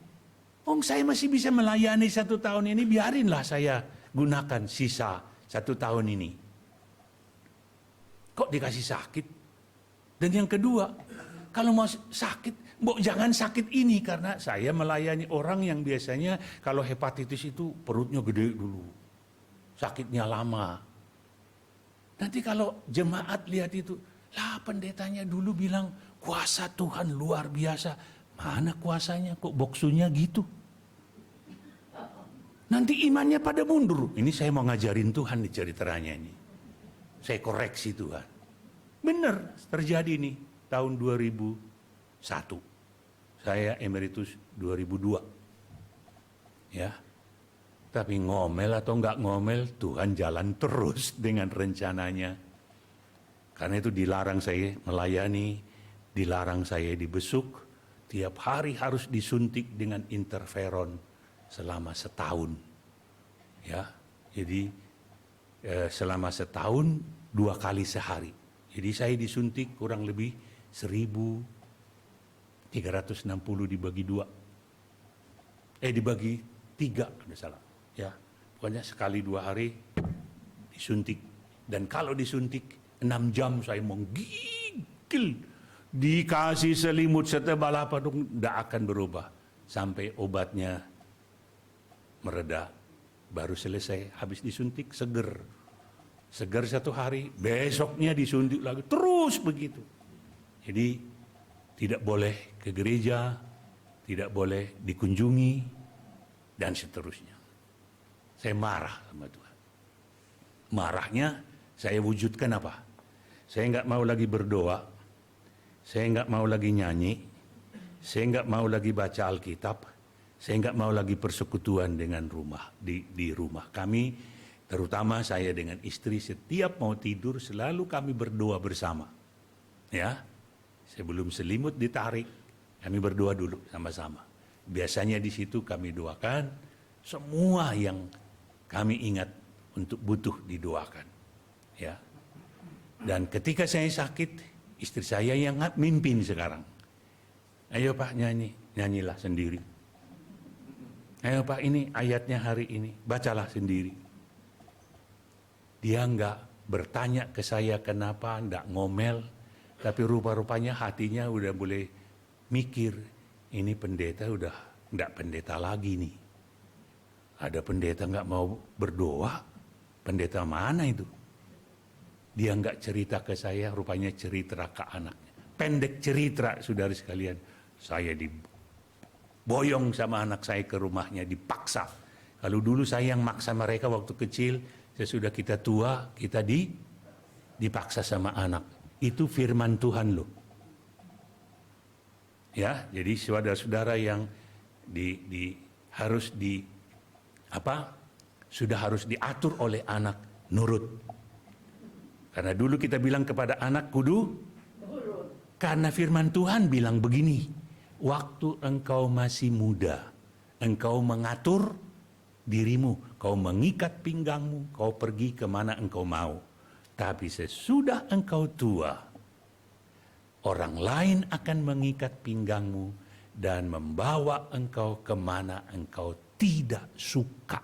Saya masih bisa melayani 1 tahun ini, biarinlah saya gunakan sisa 1 tahun ini. Kok dikasih sakit? Dan yang kedua, kalau mau sakit, jangan sakit ini, karena saya melayani orang yang biasanya kalau hepatitis itu perutnya gede dulu. Sakitnya lama. Nanti kalau jemaat lihat itu, Lah pendetanya dulu bilang kuasa Tuhan luar biasa. Mana kuasanya kok boksunya gitu? Nanti imannya pada mundur. Ini saya mau ngajarin Tuhan nih ceritanya ini. Saya koreksi Tuhan. Benar terjadi nih tahun 2001. Saya emeritus 2002. Ya. Tapi ngomel atau enggak ngomel, Tuhan jalan terus dengan rencananya. Karena itu dilarang saya melayani, dilarang saya dibesuk, tiap hari harus disuntik dengan interferon selama setahun. Ya, jadi selama setahun 2 kali sehari. Jadi saya disuntik kurang lebih 1.360 dibagi 2. Dibagi 3, ada salah. Ya, pokoknya sekali 2 hari disuntik. Dan kalau disuntik 6 jam saya menggigil. Dikasih selimut setebal apa dong, tidak akan berubah. Sampai obatnya mereda. Baru selesai, habis disuntik seger. Seger 1 hari, besoknya disuntik lagi. Terus begitu. Jadi tidak boleh ke gereja, tidak boleh dikunjungi, dan seterusnya. Saya marah sama Tuhan. Marahnya saya wujudkan apa? Saya nggak mau lagi berdoa, saya nggak mau lagi nyanyi, saya nggak mau lagi baca Alkitab, saya nggak mau lagi persekutuan dengan di rumah kami, terutama saya dengan istri setiap mau tidur selalu kami berdoa bersama. Ya, sebelum selimut ditarik, kami berdoa dulu sama-sama. Biasanya di situ kami doakan semua yang kami ingat untuk butuh didoakan. Ya. Dan ketika saya sakit, istri saya yang mimpin sekarang. Ayo Pak nyanyi, nyanyilah sendiri. Ayo Pak ini ayatnya hari ini, bacalah sendiri. Dia enggak bertanya ke saya kenapa, enggak ngomel, tapi rupa-rupanya hatinya udah boleh mikir, ini pendeta udah enggak pendeta lagi nih. Ada pendeta enggak mau berdoa, pendeta mana itu? Dia enggak cerita ke saya, rupanya cerita ke anaknya. Pendek cerita, saudara sekalian. Saya diboyong sama anak saya ke rumahnya, dipaksa. Kalau dulu saya yang maksa mereka waktu kecil, sesudah kita tua, kita dipaksa sama anak. Itu firman Tuhan loh. Ya, jadi saudara-saudara yang sudah harus diatur oleh anak, nurut. Karena dulu kita bilang kepada anak kudu, karena firman Tuhan bilang begini, waktu engkau masih muda, engkau mengatur dirimu, kau mengikat pinggangmu, kau pergi kemana engkau mau. Tapi sesudah engkau tua, orang lain akan mengikat pinggangmu dan membawa engkau kemana engkau tidak suka.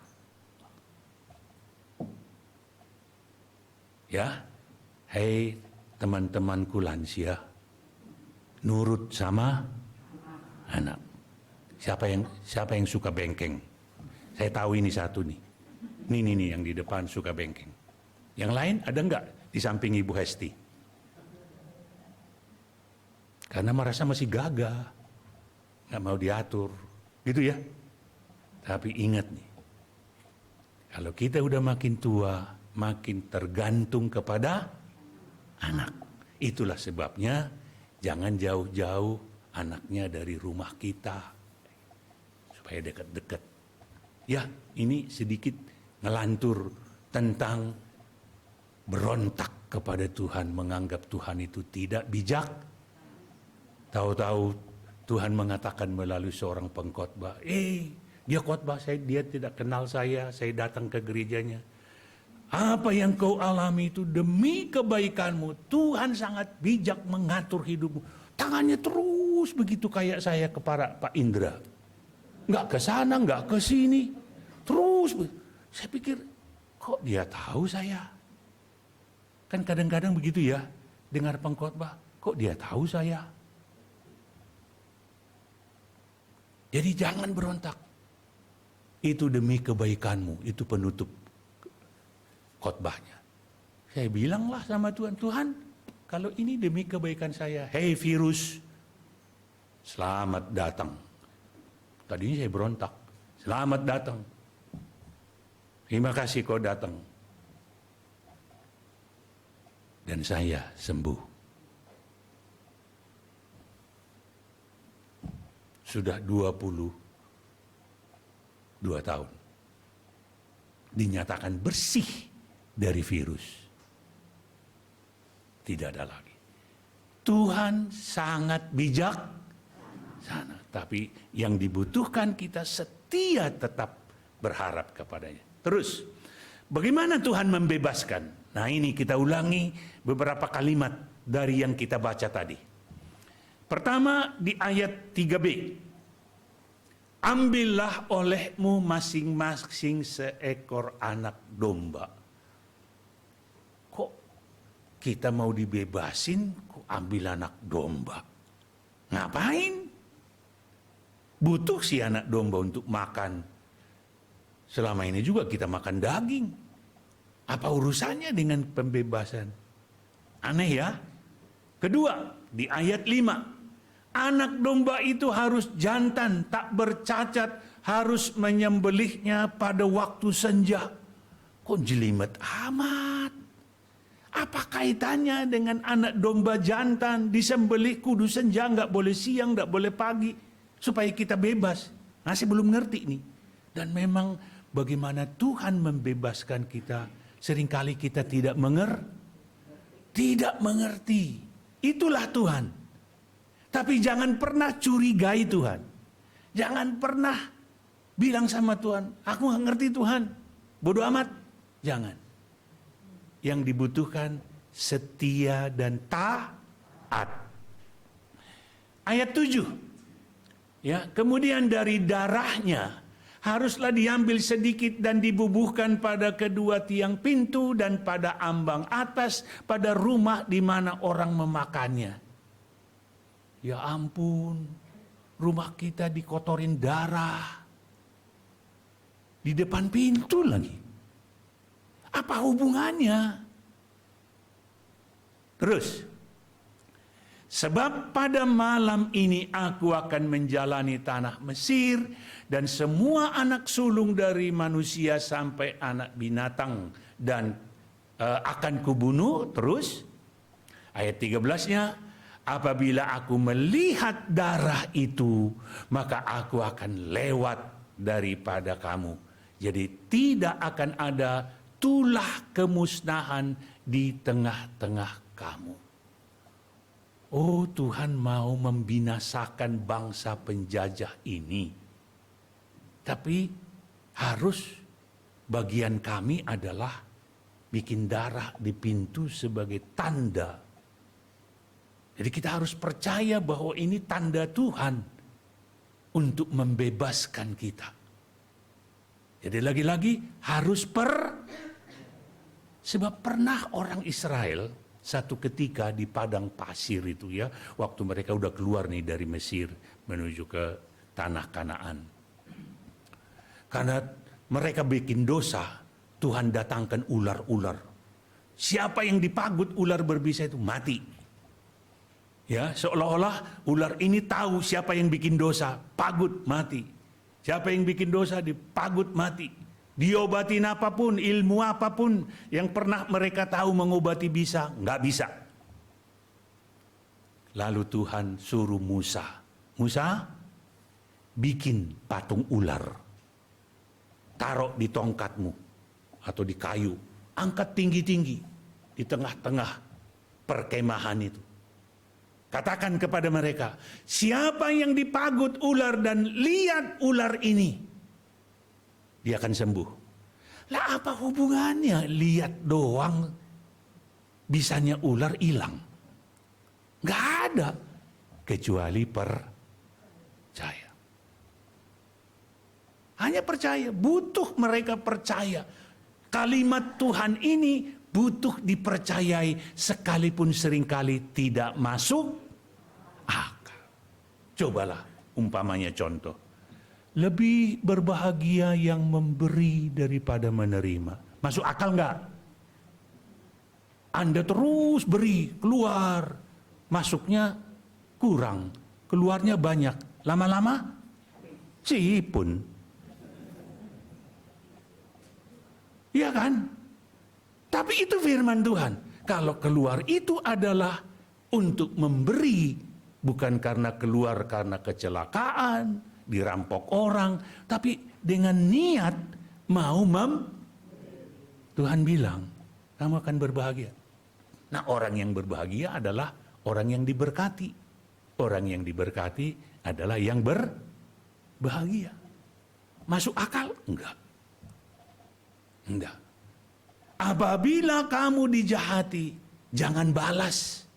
Ya, hei teman-temanku lansia, nurut sama anak. Siapa yang suka bengkeng? Saya tahu ini satu nih. Ini yang di depan suka bengkeng. Yang lain ada enggak di samping Ibu Hesti? Karena merasa masih gagah, nggak mau diatur, gitu ya. Tapi ingat nih, kalau kita udah makin tua, makin tergantung kepada anak. Itulah sebabnya jangan jauh-jauh anaknya dari rumah kita, supaya dekat-dekat. Ya, ini sedikit ngelantur tentang berontak kepada Tuhan, menganggap Tuhan itu tidak bijak. Tahu-tahu Tuhan mengatakan melalui seorang pengkhotbah, dia khotbah dia tidak kenal saya datang ke gerejanya. Apa yang kau alami itu demi kebaikanmu. Tuhan sangat bijak mengatur hidupmu. Tangannya terus begitu kayak saya ke Pak Indra. Nggak ke sana, nggak ke sini. Terus, saya pikir, kok dia tahu saya? Kan kadang-kadang begitu ya, dengar pengkhotbah, kok dia tahu saya? Jadi jangan berontak. Itu demi kebaikanmu, itu penutup khotbahnya. Saya bilanglah sama Tuhan, Tuhan, Kalau ini demi kebaikan saya, hei virus, selamat datang. Tadinya saya berontak, selamat datang. Terima kasih kau datang. Dan saya sembuh. Sudah 22 tahun. Dinyatakan bersih dari virus. Tidak ada lagi. Tuhan sangat bijak sana. Tapi yang dibutuhkan kita setia tetap berharap kepadanya. Terus, bagaimana Tuhan membebaskan? Nah, ini kita ulangi beberapa kalimat dari yang kita baca tadi. Pertama di ayat 3b. Ambillah olehmu masing-masing seekor anak domba. Kok kita mau dibebasin, kok ambil anak domba? Ngapain? Butuh si anak domba untuk makan. Selama ini juga kita makan daging. Apa urusannya dengan pembebasan? Aneh ya. Kedua, di ayat 5. Anak domba itu harus jantan, tak bercacat, harus menyembelihnya pada waktu senja. Kok jelimet amat? Apa kaitannya dengan anak domba jantan disembelih kudu senja, nggak boleh siang, nggak boleh pagi, supaya kita bebas? Nah, saya belum ngerti nih. Dan memang bagaimana Tuhan membebaskan kita, seringkali kita tidak mengerti. Itulah Tuhan. Tapi jangan pernah curigai Tuhan. Jangan pernah bilang sama Tuhan, aku nggak ngerti Tuhan, bodoh amat. Jangan. Yang dibutuhkan setia dan taat. Ayat 7. Ya, kemudian dari darahnya haruslah diambil sedikit dan dibubuhkan pada kedua tiang pintu dan pada ambang atas pada rumah di mana orang memakannya. Ya ampun, rumah kita dikotorin darah. Di depan pintu lagi. Apa hubungannya? Terus, sebab pada malam ini aku akan menjalani tanah Mesir dan semua anak sulung dari manusia sampai anak binatang dan akan kubunuh. Terus, ayat 13-nya, apabila aku melihat darah itu, maka aku akan lewat daripada kamu. Jadi tidak akan ada tulah kemusnahan di tengah-tengah kamu. Oh, Tuhan mau membinasakan bangsa penjajah ini. Tapi harus bagian kami adalah bikin darah di pintu sebagai tanda. Jadi kita harus percaya bahwa ini tanda Tuhan untuk membebaskan kita. Jadi lagi-lagi harus sebab pernah orang Israel satu ketika di padang pasir itu ya, waktu mereka udah keluar nih dari Mesir menuju ke tanah Kanaan. Karena mereka bikin dosa, Tuhan datangkan ular-ular. Siapa yang dipagut ular berbisa itu mati. Ya, seolah-olah ular ini tahu siapa yang bikin dosa, pagut mati. Siapa yang bikin dosa dipagut mati. Diobatin apapun, ilmu apapun yang pernah mereka tahu mengobati bisa, nggak bisa. Lalu Tuhan suruh Musa, bikin patung ular. Taruh di tongkatmu atau di kayu, angkat tinggi-tinggi di tengah-tengah perkemahan itu. Katakan kepada mereka, siapa yang dipagut ular dan lihat ular ini, dia akan sembuh. Lah apa hubungannya lihat doang bisanya ular hilang? Gak ada, kecuali percaya. Hanya percaya, butuh mereka percaya. Kalimat Tuhan ini butuh dipercayai sekalipun seringkali tidak masuk akal. Cobalah umpamanya contoh. Lebih berbahagia yang memberi daripada menerima. Masuk akal enggak? Anda terus beri, keluar. Masuknya kurang, keluarnya banyak. Lama-lama, sipun. Iya kan? Tapi itu firman Tuhan. Kalau keluar itu adalah untuk memberi, bukan karena keluar karena kecelakaan, dirampok orang, tapi dengan niat mau Tuhan bilang, kamu akan berbahagia. Nah, orang yang berbahagia adalah orang yang diberkati. Orang yang diberkati adalah yang berbahagia. Masuk akal? Enggak. Enggak. Apabila kamu dijahati, jangan balas.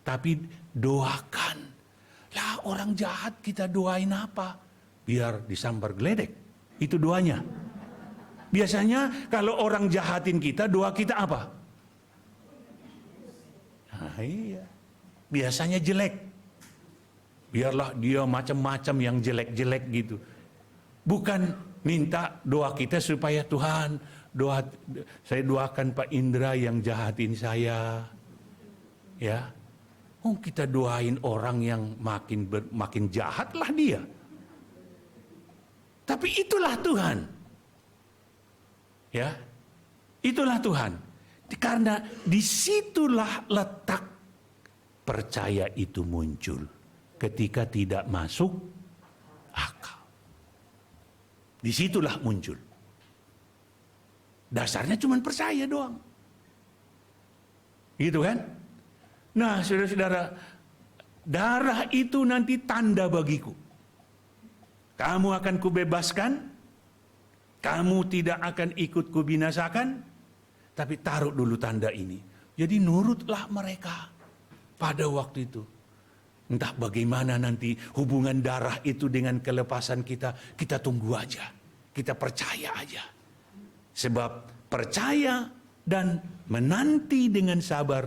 Tapi doakan. Lah, orang jahat kita doain apa? Biar disambar geledek. Itu doanya. Biasanya kalau orang jahatin kita, doa kita apa? Nah, iya. Biasanya jelek. Biarlah dia macam-macam yang jelek-jelek gitu. Bukan minta doa kita supaya Tuhan, saya doakan Pak Indra yang jahatin saya. Ya. Oh, kita doain orang yang makin jahatlah dia. Tapi itulah Tuhan. Ya. Itulah Tuhan. Karena disitulah letak percaya itu muncul. Ketika tidak masuk akal. Disitulah muncul. Dasarnya cuma percaya doang. Gitu kan? Nah, saudara-saudara, darah itu nanti tanda bagiku. Kamu akan kubebaskan, kamu tidak akan ikut kubinasakan, tapi taruh dulu tanda ini. Jadi nurutlah mereka pada waktu itu. Entah bagaimana nanti hubungan darah itu dengan kelepasan kita, kita tunggu aja. Kita percaya aja. Sebab percaya dan menanti dengan sabar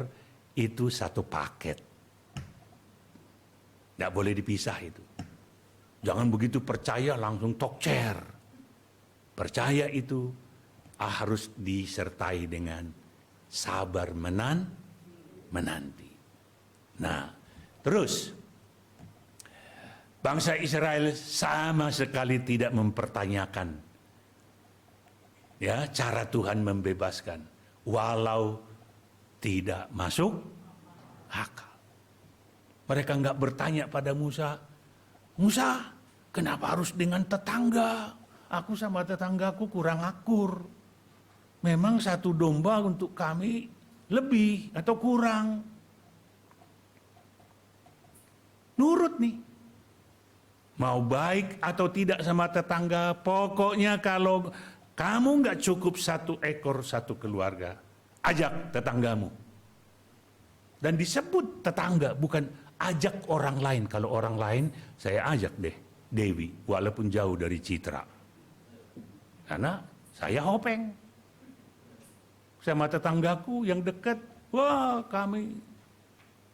itu satu paket. Tidak boleh dipisah itu. Jangan begitu percaya langsung tokcer. Percaya itu harus disertai dengan sabar menanti. Nah, terus bangsa Israel sama sekali tidak mempertanyakan ya cara Tuhan membebaskan walau tidak masuk akal. Mereka nggak bertanya pada Musa, Musa, kenapa harus dengan tetangga? Aku sama tetanggaku kurang akur. Memang satu domba untuk kami lebih atau kurang. Nurut nih. Mau baik atau tidak sama tetangga, pokoknya kalau kamu nggak cukup satu ekor satu keluarga, ajak tetanggamu. Dan disebut tetangga, bukan ajak orang lain. Kalau orang lain, saya ajak deh Dewi, walaupun jauh dari Citra. Karena saya hopeng. Sama tetanggaku yang dekat, wah kami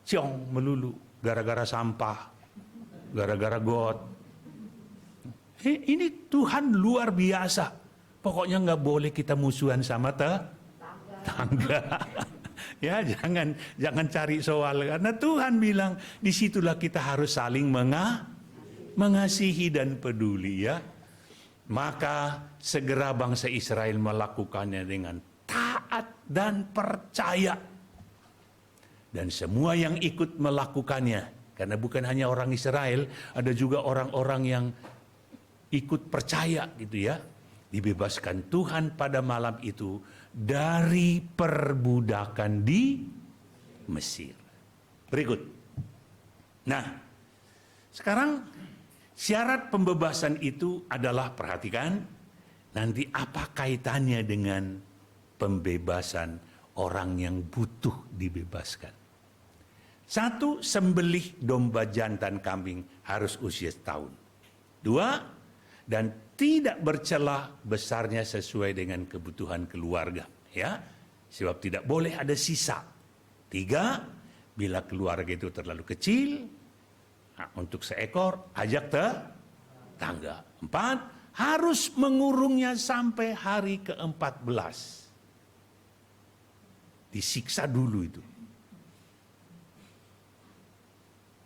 ciong melulu. Gara-gara sampah, gara-gara got. Ini Tuhan luar biasa. Pokoknya nggak boleh kita musuhan sama tetangga. Ya, jangan cari soal. Karena Tuhan bilang, disitulah kita harus saling mengasihi dan peduli ya. Maka segera bangsa Israel melakukannya dengan taat dan percaya. Dan semua yang ikut melakukannya, karena bukan hanya orang Israel, ada juga orang-orang yang ikut percaya gitu ya. Dibebaskan Tuhan pada malam itu dari perbudakan di Mesir. Berikut. Nah, sekarang syarat pembebasan itu adalah, perhatikan, nanti apa kaitannya dengan pembebasan orang yang butuh dibebaskan. Satu, sembelih domba jantan kambing harus usia setahun. Dua, dan tidak bercela besarnya sesuai dengan kebutuhan keluarga. Ya, sebab tidak boleh ada sisa. Tiga, bila keluarga itu terlalu kecil, nah, untuk seekor, ajak tetangga. Empat, harus mengurungnya sampai hari ke-14. Disiksa dulu itu.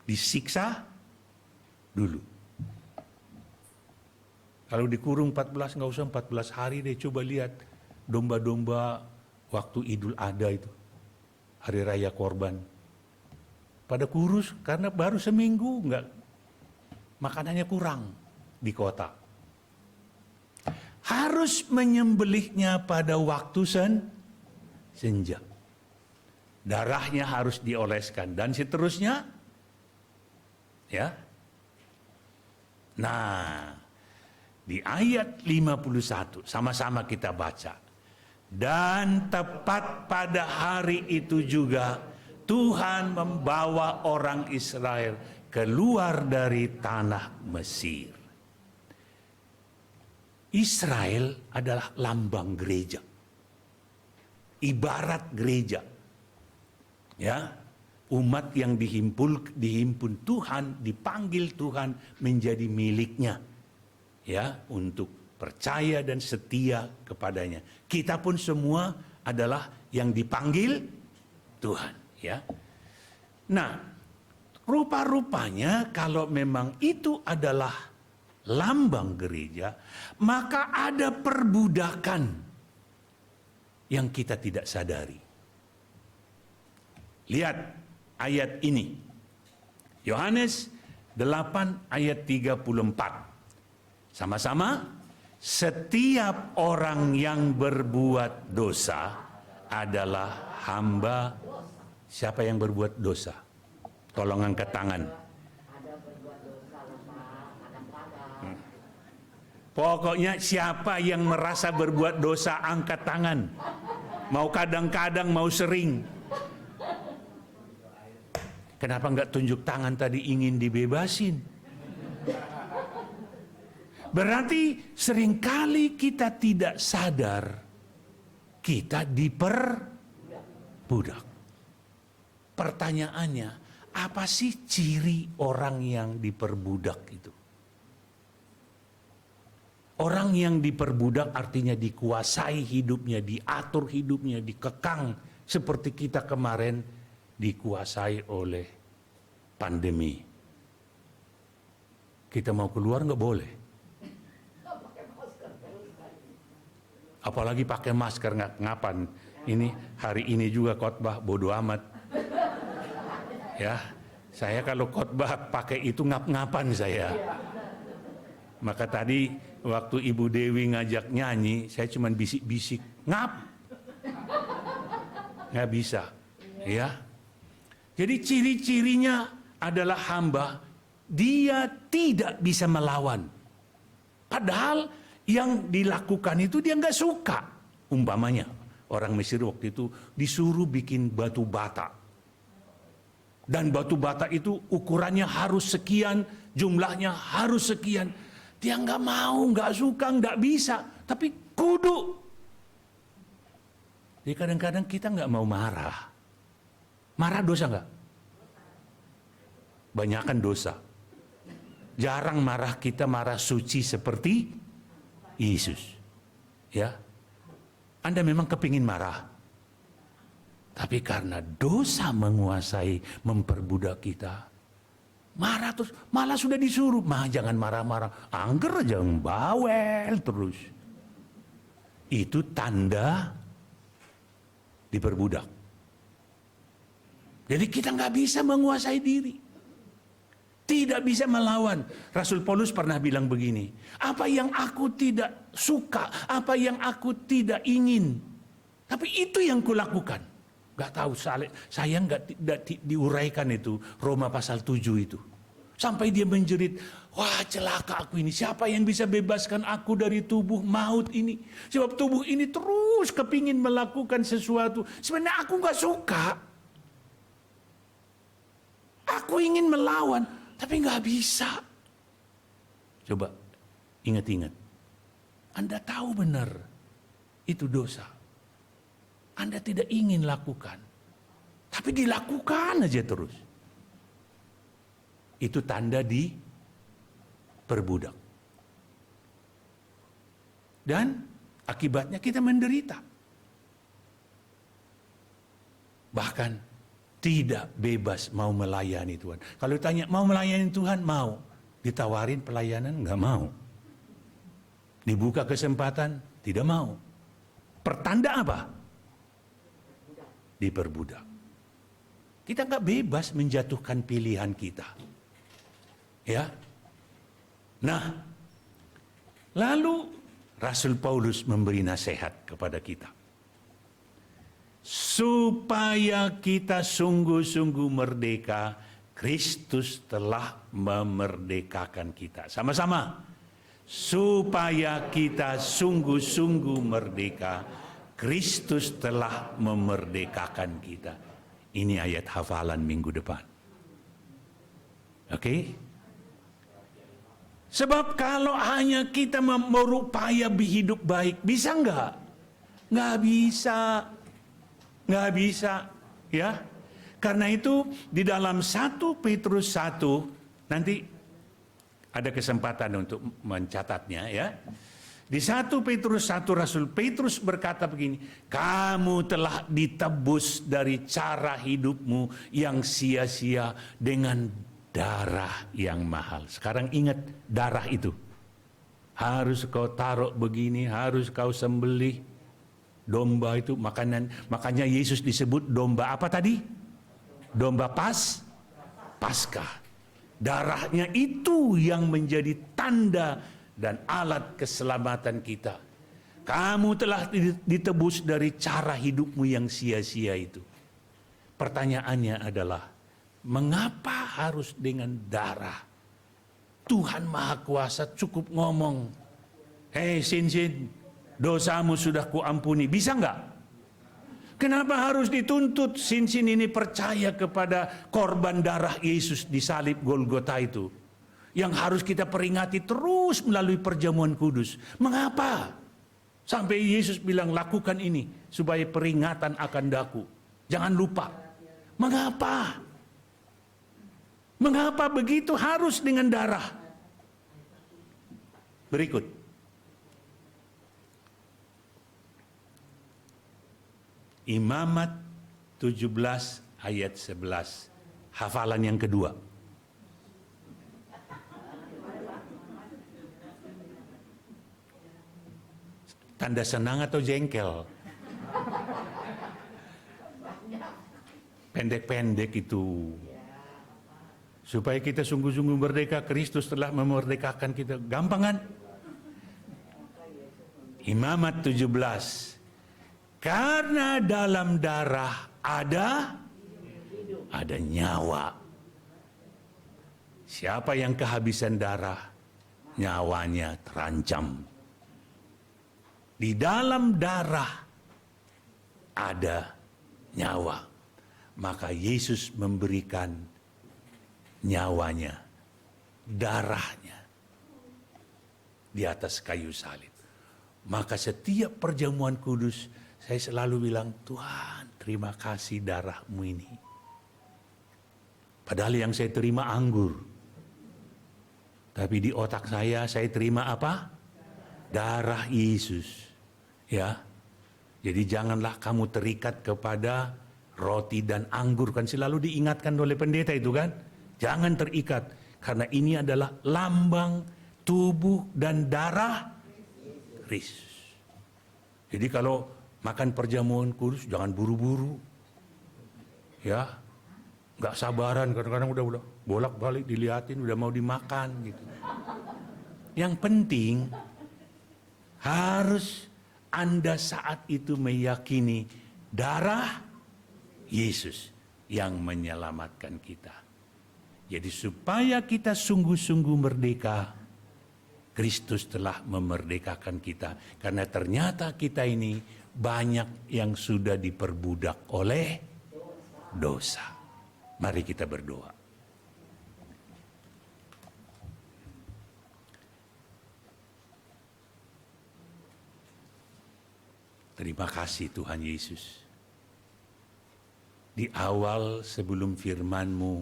Disiksa dulu. Kalau dikurung 14, nggak usah 14 hari deh. Coba lihat domba-domba waktu Idul Adha itu. Hari Raya Korban. Pada kurus karena baru seminggu, nggak, makanannya kurang di kota. Harus menyembelihnya pada waktu senja. Darahnya harus dioleskan dan seterusnya. Ya. Nah, di ayat 51 sama-sama kita baca. Dan tepat pada hari itu juga Tuhan membawa orang Israel keluar dari tanah Mesir. Israel adalah lambang gereja. Ibarat gereja. Ya, umat yang dihimpun Tuhan, dipanggil Tuhan menjadi miliknya. Ya, untuk percaya dan setia kepadanya. Kita pun semua adalah yang dipanggil Tuhan, ya. Nah, rupa-rupanya kalau memang itu adalah lambang gereja, maka ada perbudakan yang kita tidak sadari. Lihat ayat ini. Yohanes 8 ayat 34. Sama-sama, setiap orang yang berbuat dosa adalah hamba. Siapa yang berbuat dosa? Tolong angkat tangan. Pokoknya siapa yang merasa berbuat dosa, angkat tangan. Mau kadang-kadang, mau sering. Kenapa enggak tunjuk tangan tadi ingin dibebasin? Berarti seringkali kita tidak sadar kita diperbudak. Pertanyaannya, apa sih ciri orang yang diperbudak itu? Orang yang diperbudak artinya dikuasai hidupnya, diatur hidupnya, dikekang. Seperti kita kemarin dikuasai oleh pandemi. Kita mau keluar nggak boleh. Apalagi pakai masker ngapan. Ini hari ini juga khotbah bodo amat. Ya, saya kalau khotbah pakai itu ngap-ngapan saya. Maka tadi waktu Ibu Dewi ngajak nyanyi, saya cuma bisik-bisik, ngap. Nggak bisa, ya. Jadi ciri-cirinya adalah hamba, dia tidak bisa melawan. Padahal yang dilakukan itu dia nggak suka. Umpamanya, orang Mesir waktu itu disuruh bikin batu bata. Dan batu bata itu ukurannya harus sekian, jumlahnya harus sekian. Dia nggak mau, nggak suka, nggak bisa, tapi kudu. Jadi kadang-kadang kita nggak mau marah. Marah dosa nggak? Banyakan dosa. Jarang marah, kita marah suci seperti Yesus. Ya, Anda memang kepingin marah. Tapi karena dosa menguasai, memperbudak kita, marah terus, malah sudah disuruh, jangan marah-marah, angger aja bawel terus. Itu tanda diperbudak. Jadi kita nggak bisa menguasai diri, tidak bisa melawan. Rasul Paulus pernah bilang begini, apa yang aku tidak suka, apa yang aku tidak ingin, tapi itu yang kulakukan. Gak tahu, saya nggak diuraikan itu Roma pasal 7 itu. Sampai dia menjerit, wah celaka aku ini, siapa yang bisa bebaskan aku dari tubuh maut ini? Sebab tubuh ini terus kepingin melakukan sesuatu, sebenarnya aku nggak suka. Aku ingin melawan, tapi nggak bisa. Coba ingat-ingat, Anda tahu benar itu dosa. Anda tidak ingin lakukan, tapi dilakukan aja terus. Itu tanda diperbudak. Dan akibatnya kita menderita. Bahkan tidak bebas mau melayani Tuhan. Kalau ditanya mau melayani Tuhan, mau. Ditawarin pelayanan, nggak mau. Dibuka kesempatan, tidak mau. Pertanda apa? Diperbudak. Kita nggak bebas menjatuhkan pilihan kita. Ya. Nah, lalu Rasul Paulus memberi nasihat kepada kita. Supaya kita sungguh-sungguh merdeka, Kristus telah memerdekakan kita. Sama-sama. Supaya kita sungguh-sungguh merdeka, Kristus telah memerdekakan kita. Ini ayat hafalan minggu depan. Oke? Sebab kalau hanya kita berupaya hidup baik, bisa enggak? Enggak bisa. Enggak bisa, ya. Karena itu di dalam 1 Petrus 1, nanti ada kesempatan untuk mencatatnya, ya. Di 1 Petrus 1 Rasul Petrus berkata begini, kamu telah ditebus dari cara hidupmu yang sia-sia dengan darah yang mahal. Sekarang ingat darah itu. Harus kau taruh begini, harus kau sembelih. Domba itu makanan, makanya Yesus disebut domba apa tadi? Domba Paskah. Darahnya itu yang menjadi tanda dan alat keselamatan kita. Kamu telah ditebus dari cara hidupmu yang sia-sia itu. Pertanyaannya adalah, mengapa harus dengan darah? Tuhan Maha Kuasa cukup ngomong, hei Sin, dosamu sudah kuampuni. Bisa enggak? Kenapa harus dituntut Sin ini percaya kepada korban darah Yesus di salib Golgota itu? Yang harus kita peringati terus melalui perjamuan kudus. Mengapa? Sampai Yesus bilang lakukan ini supaya peringatan akan daku. Jangan lupa. Mengapa? Mengapa begitu harus dengan darah? Berikut. Imamat 17 ayat 11. Hafalan yang kedua. Tanda senang atau jengkel? Pendek-pendek itu. Supaya kita sungguh-sungguh merdeka, Kristus telah memerdekakan kita. Gampang kan? Imamat 17. Karena dalam darah ada nyawa. Siapa yang kehabisan darah, nyawanya terancam. Di dalam darah ada nyawa. Maka Yesus memberikan nyawanya, darahnya di atas kayu salib. Maka setiap perjamuan kudus saya selalu bilang, Tuhan terima kasih darahmu ini. Padahal yang saya terima anggur. Tapi di otak saya terima apa? Darah Yesus. Ya. Jadi janganlah kamu terikat kepada roti dan anggur. Kan selalu diingatkan oleh pendeta itu kan. Jangan terikat. Karena ini adalah lambang tubuh dan darah Kristus. Jadi kalau makan perjamuan kudus jangan buru-buru. Ya. Nggak sabaran, kadang-kadang udah bolak-balik dilihatin, udah mau dimakan gitu. Yang penting harus Anda saat itu meyakini darah Yesus yang menyelamatkan kita. Jadi supaya kita sungguh-sungguh merdeka, Kristus telah memerdekakan kita. Karena ternyata kita ini banyak yang sudah diperbudak oleh dosa. Mari kita berdoa. Terima kasih Tuhan Yesus. Di awal sebelum firman-Mu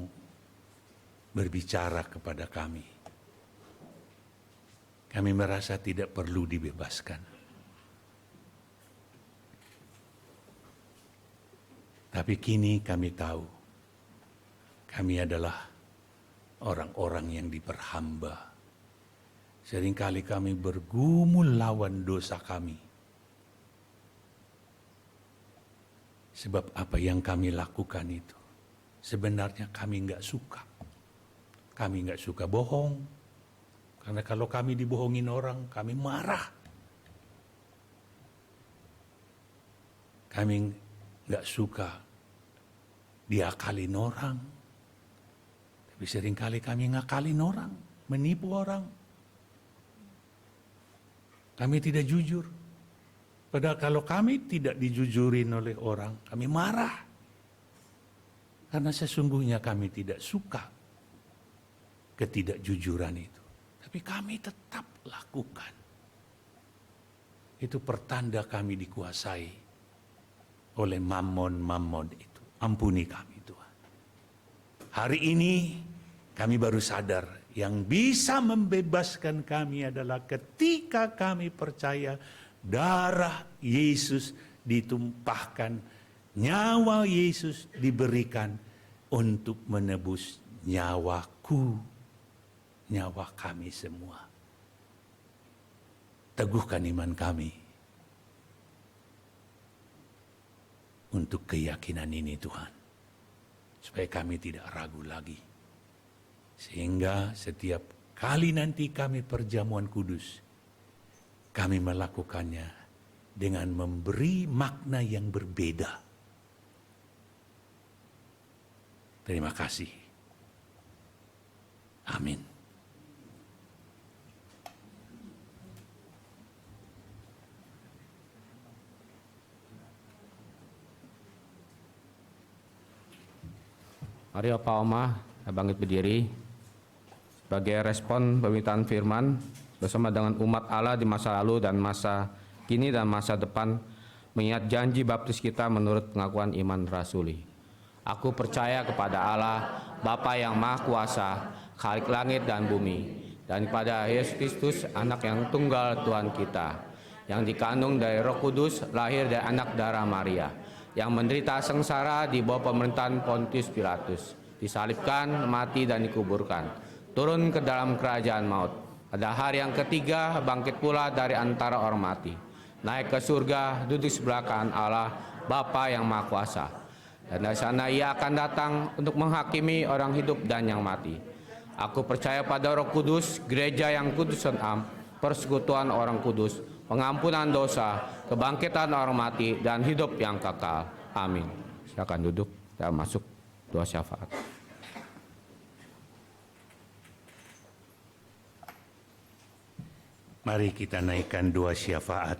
berbicara kepada kami, kami merasa tidak perlu dibebaskan. Tapi kini kami tahu, kami adalah orang-orang yang diperhamba. Seringkali kami bergumul lawan dosa kami. Sebab apa yang kami lakukan itu, sebenarnya kami nggak suka. Kami nggak suka bohong. Karena kalau kami dibohongin orang, kami marah. Kami nggak suka diakalin orang. Tapi seringkali kami ngakalin orang, menipu orang. Kami tidak jujur. Padahal kalau kami tidak dijujurin oleh orang, kami marah. Karena sesungguhnya kami tidak suka ketidakjujuran itu. Tapi kami tetap lakukan. Itu pertanda kami dikuasai oleh mamon-mamon itu. Ampuni kami Tuhan. Hari ini kami baru sadar yang bisa membebaskan kami adalah ketika kami percaya darah Yesus ditumpahkan, nyawa Yesus diberikan untuk menebus nyawaku, nyawa kami semua. Teguhkan iman kami untuk keyakinan ini Tuhan, supaya kami tidak ragu lagi. Sehingga setiap kali nanti kami perjamuan kudus, kami melakukannya dengan memberi makna yang berbeda. Terima kasih. Amin. Mari Opa Oma bangkit berdiri sebagai respon permintaan firman bersama dengan umat Allah di masa lalu dan masa kini dan masa depan, mengingat janji baptis kita menurut pengakuan iman rasuli. Aku percaya kepada Allah, Bapa yang Maha Kuasa, Khalik langit dan bumi, dan kepada Yesus Kristus, anak yang tunggal Tuhan kita, yang dikandung dari Roh Kudus, lahir dari anak darah Maria, yang menderita sengsara di bawah pemerintahan Pontius Pilatus, disalibkan, mati dan dikuburkan, turun ke dalam kerajaan maut. Pada hari yang ketiga bangkit pula dari antara orang mati, naik ke surga, duduk sebelah kanan Allah Bapa yang Maha Kuasa. Dan dari sana ia akan datang untuk menghakimi orang hidup dan yang mati. Aku percaya pada Roh Kudus, gereja yang kudus dan am, persekutuan orang kudus, pengampunan dosa, kebangkitan orang mati, dan hidup yang kekal. Amin. Silakan duduk dan masuk doa syafaat. Mari kita naikkan doa syafaat.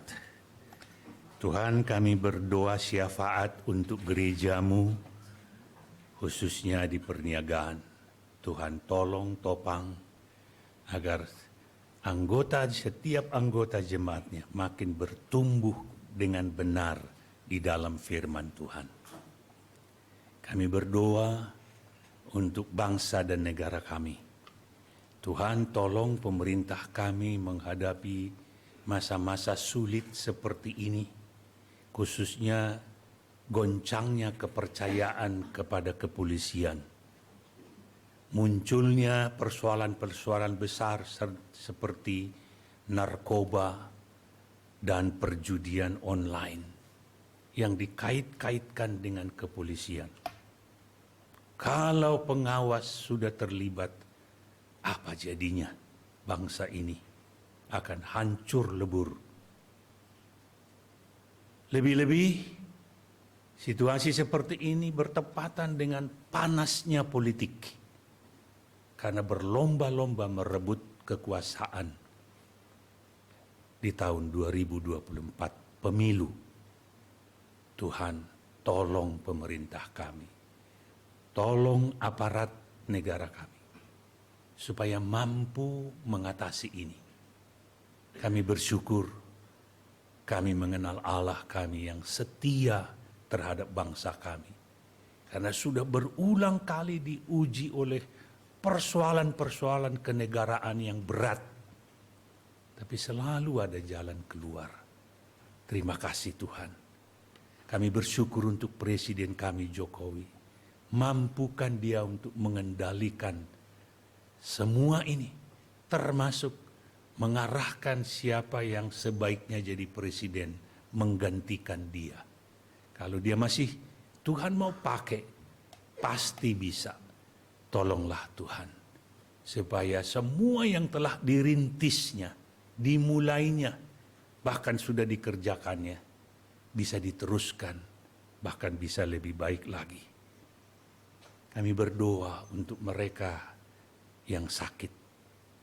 Tuhan, kami berdoa syafaat untuk gerejamu, khususnya di perniagaan. Tuhan tolong topang agar setiap anggota jemaatnya makin bertumbuh dengan benar di dalam firman Tuhan. Kami berdoa untuk bangsa dan negara kami. Tuhan tolong pemerintah kami menghadapi masa-masa sulit seperti ini, khususnya goncangnya kepercayaan kepada kepolisian. Munculnya persoalan-persoalan besar seperti narkoba dan perjudian online yang dikait-kaitkan dengan kepolisian. Kalau pengawas sudah terlibat, apa jadinya bangsa ini akan hancur lebur. Lebih-lebih situasi seperti ini bertepatan dengan panasnya politik karena berlomba-lomba merebut kekuasaan di tahun 2024 pemilu. Tuhan, tolong pemerintah kami, tolong aparat negara kami supaya mampu mengatasi ini. Kami bersyukur kami mengenal Allah kami yang setia terhadap bangsa kami. Karena sudah berulang kali diuji oleh persoalan-persoalan kenegaraan yang berat. Tapi selalu ada jalan keluar. Terima kasih Tuhan. Kami bersyukur untuk Presiden kami Jokowi. Mampukan dia untuk mengendalikan semua ini, termasuk mengarahkan siapa yang sebaiknya jadi presiden, menggantikan dia. Kalau dia masih Tuhan mau pakai, pasti bisa. Tolonglah Tuhan, supaya semua yang telah dirintisnya, dimulainya, bahkan sudah dikerjakannya, bisa diteruskan, bahkan bisa lebih baik lagi. Kami berdoa untuk mereka yang sakit,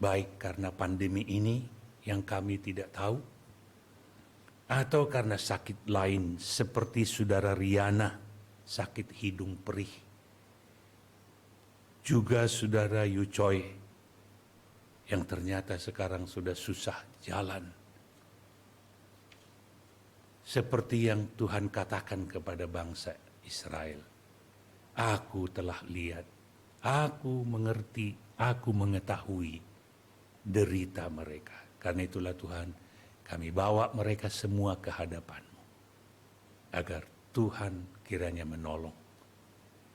baik karena pandemi ini yang kami tidak tahu, atau karena sakit lain seperti saudara Riana, sakit hidung perih. Juga saudara Yucoy, yang ternyata sekarang sudah susah jalan. Seperti yang Tuhan katakan kepada bangsa Israel. Aku telah lihat, aku mengerti, aku mengetahui derita mereka. Karena itulah Tuhan, kami bawa mereka semua ke hadapan-Mu, agar Tuhan kiranya menolong.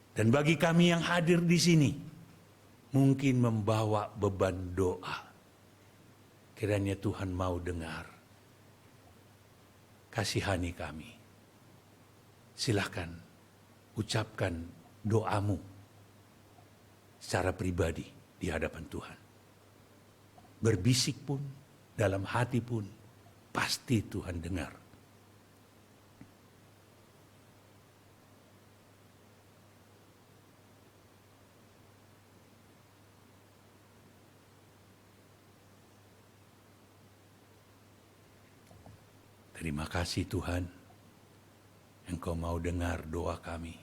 Dan bagi kami yang hadir di sini, mungkin membawa beban doa. Kiranya Tuhan mau dengar. Kasihani kami. Silakan ucapkan doamu secara pribadi di hadapan Tuhan. Berbisik pun, dalam hati pun, pasti Tuhan dengar. Terima kasih Tuhan, Engkau mau dengar doa kami.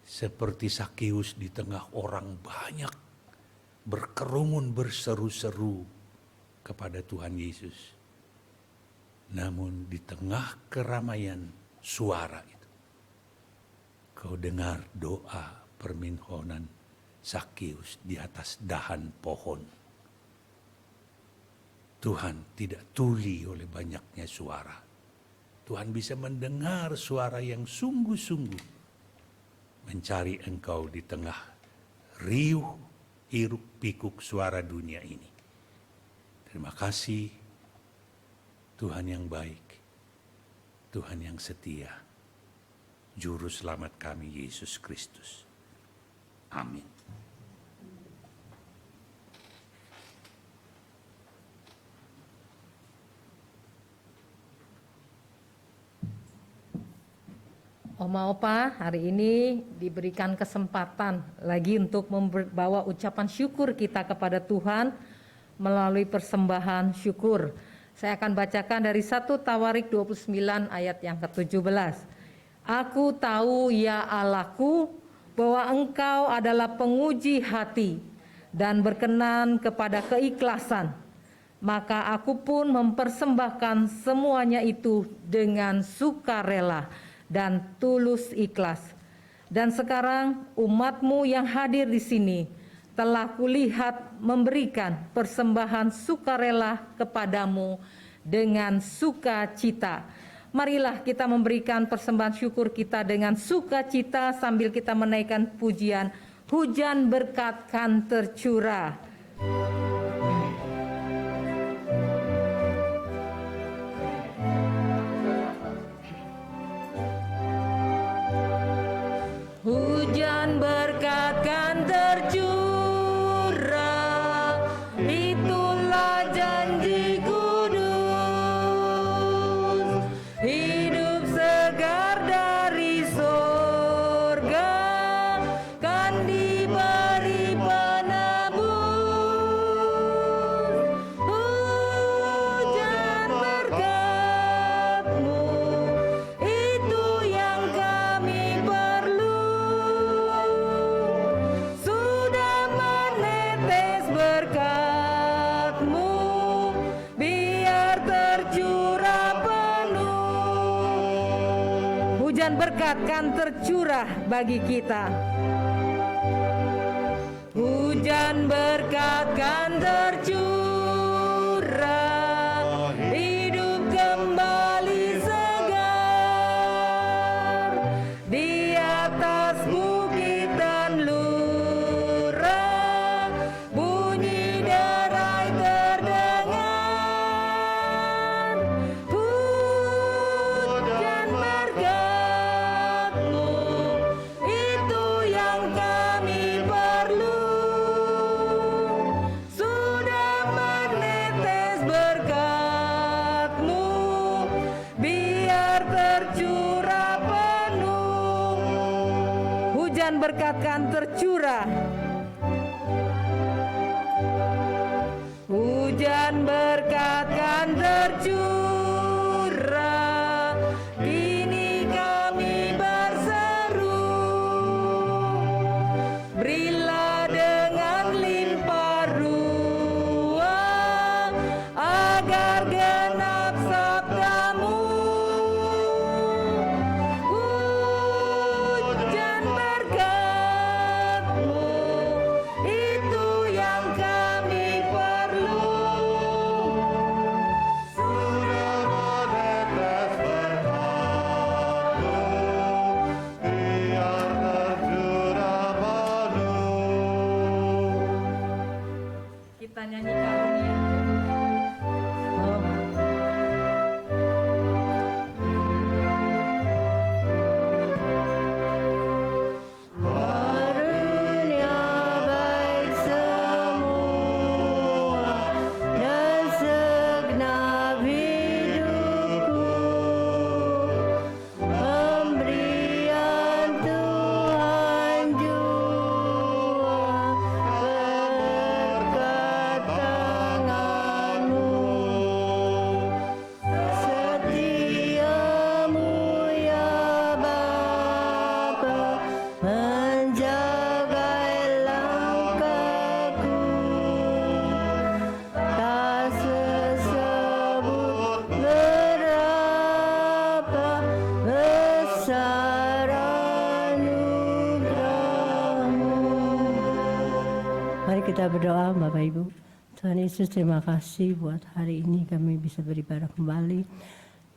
Seperti Sakeus di tengah orang banyak, berkerumun berseru-seru kepada Tuhan Yesus. Namun di tengah keramaian suara itu, Kau dengar doa permohonan Sakeus di atas dahan pohon. Tuhan tidak tuli oleh banyaknya suara. Tuhan bisa mendengar suara yang sungguh-sungguh mencari Engkau di tengah riuh, hiruk pikuk suara dunia ini. Terima kasih Tuhan yang baik, Tuhan yang setia, Juru Selamat kami Yesus Kristus. Amin. Oma Opa hari ini diberikan kesempatan lagi untuk membawa ucapan syukur kita kepada Tuhan melalui persembahan syukur. Saya akan bacakan dari 1 Tawarik 29 ayat yang ke-17. Aku tahu ya Allahku bahwa Engkau adalah penguji hati dan berkenan kepada keikhlasan. Maka aku pun mempersembahkan semuanya itu dengan sukarela dan tulus ikhlas. Dan sekarang umat-Mu yang hadir di sini telah kulihat memberikan persembahan sukarela kepadamu dengan sukacita. Marilah kita memberikan persembahan syukur kita dengan sukacita sambil kita menaikkan pujian, hujan berkat kan tercurah. Hujan berkat kan tercurah, itulah janji kudus. Hidup segar dari surga kan diberi penebus. Hujan berkat-Mu, itu yang kami perlu. Sudah menetes berkat-Mu, biar tercurah penuh. Hujan berkat kan tercurah bagi kita. Hujan berkat kan tercurah, hidup kembali segar. atas bukit dan lurah, bunyi derai terdengar. Hujan berkat-Mu, itu yang kami perlu. Sudah menetes berkat-Mu, biar tercurah penuh. Hujan berkat kan tercurah. Hujan berkat kan tercurah. Kini kami berseru, berilah dengan limpah ruah, agar genap sabda-Mu. Hujan berkat-Mu, itu yang kami perlu. Sudah menetes berkat-Mu, biar tercurah penuh. Kita nyanyi karunia. Karunia baik semua dan segenap hidupku, pemberian Tuhan jua berkat tangan-Mu. Setia-Mu ya Bapa, menjaga langkahku, tak sesebut berapa besar anugerah-Mu. Mari kita berdoa Bapak Ibu. Tuhan Yesus, terima kasih buat hari ini kami bisa beribadah kembali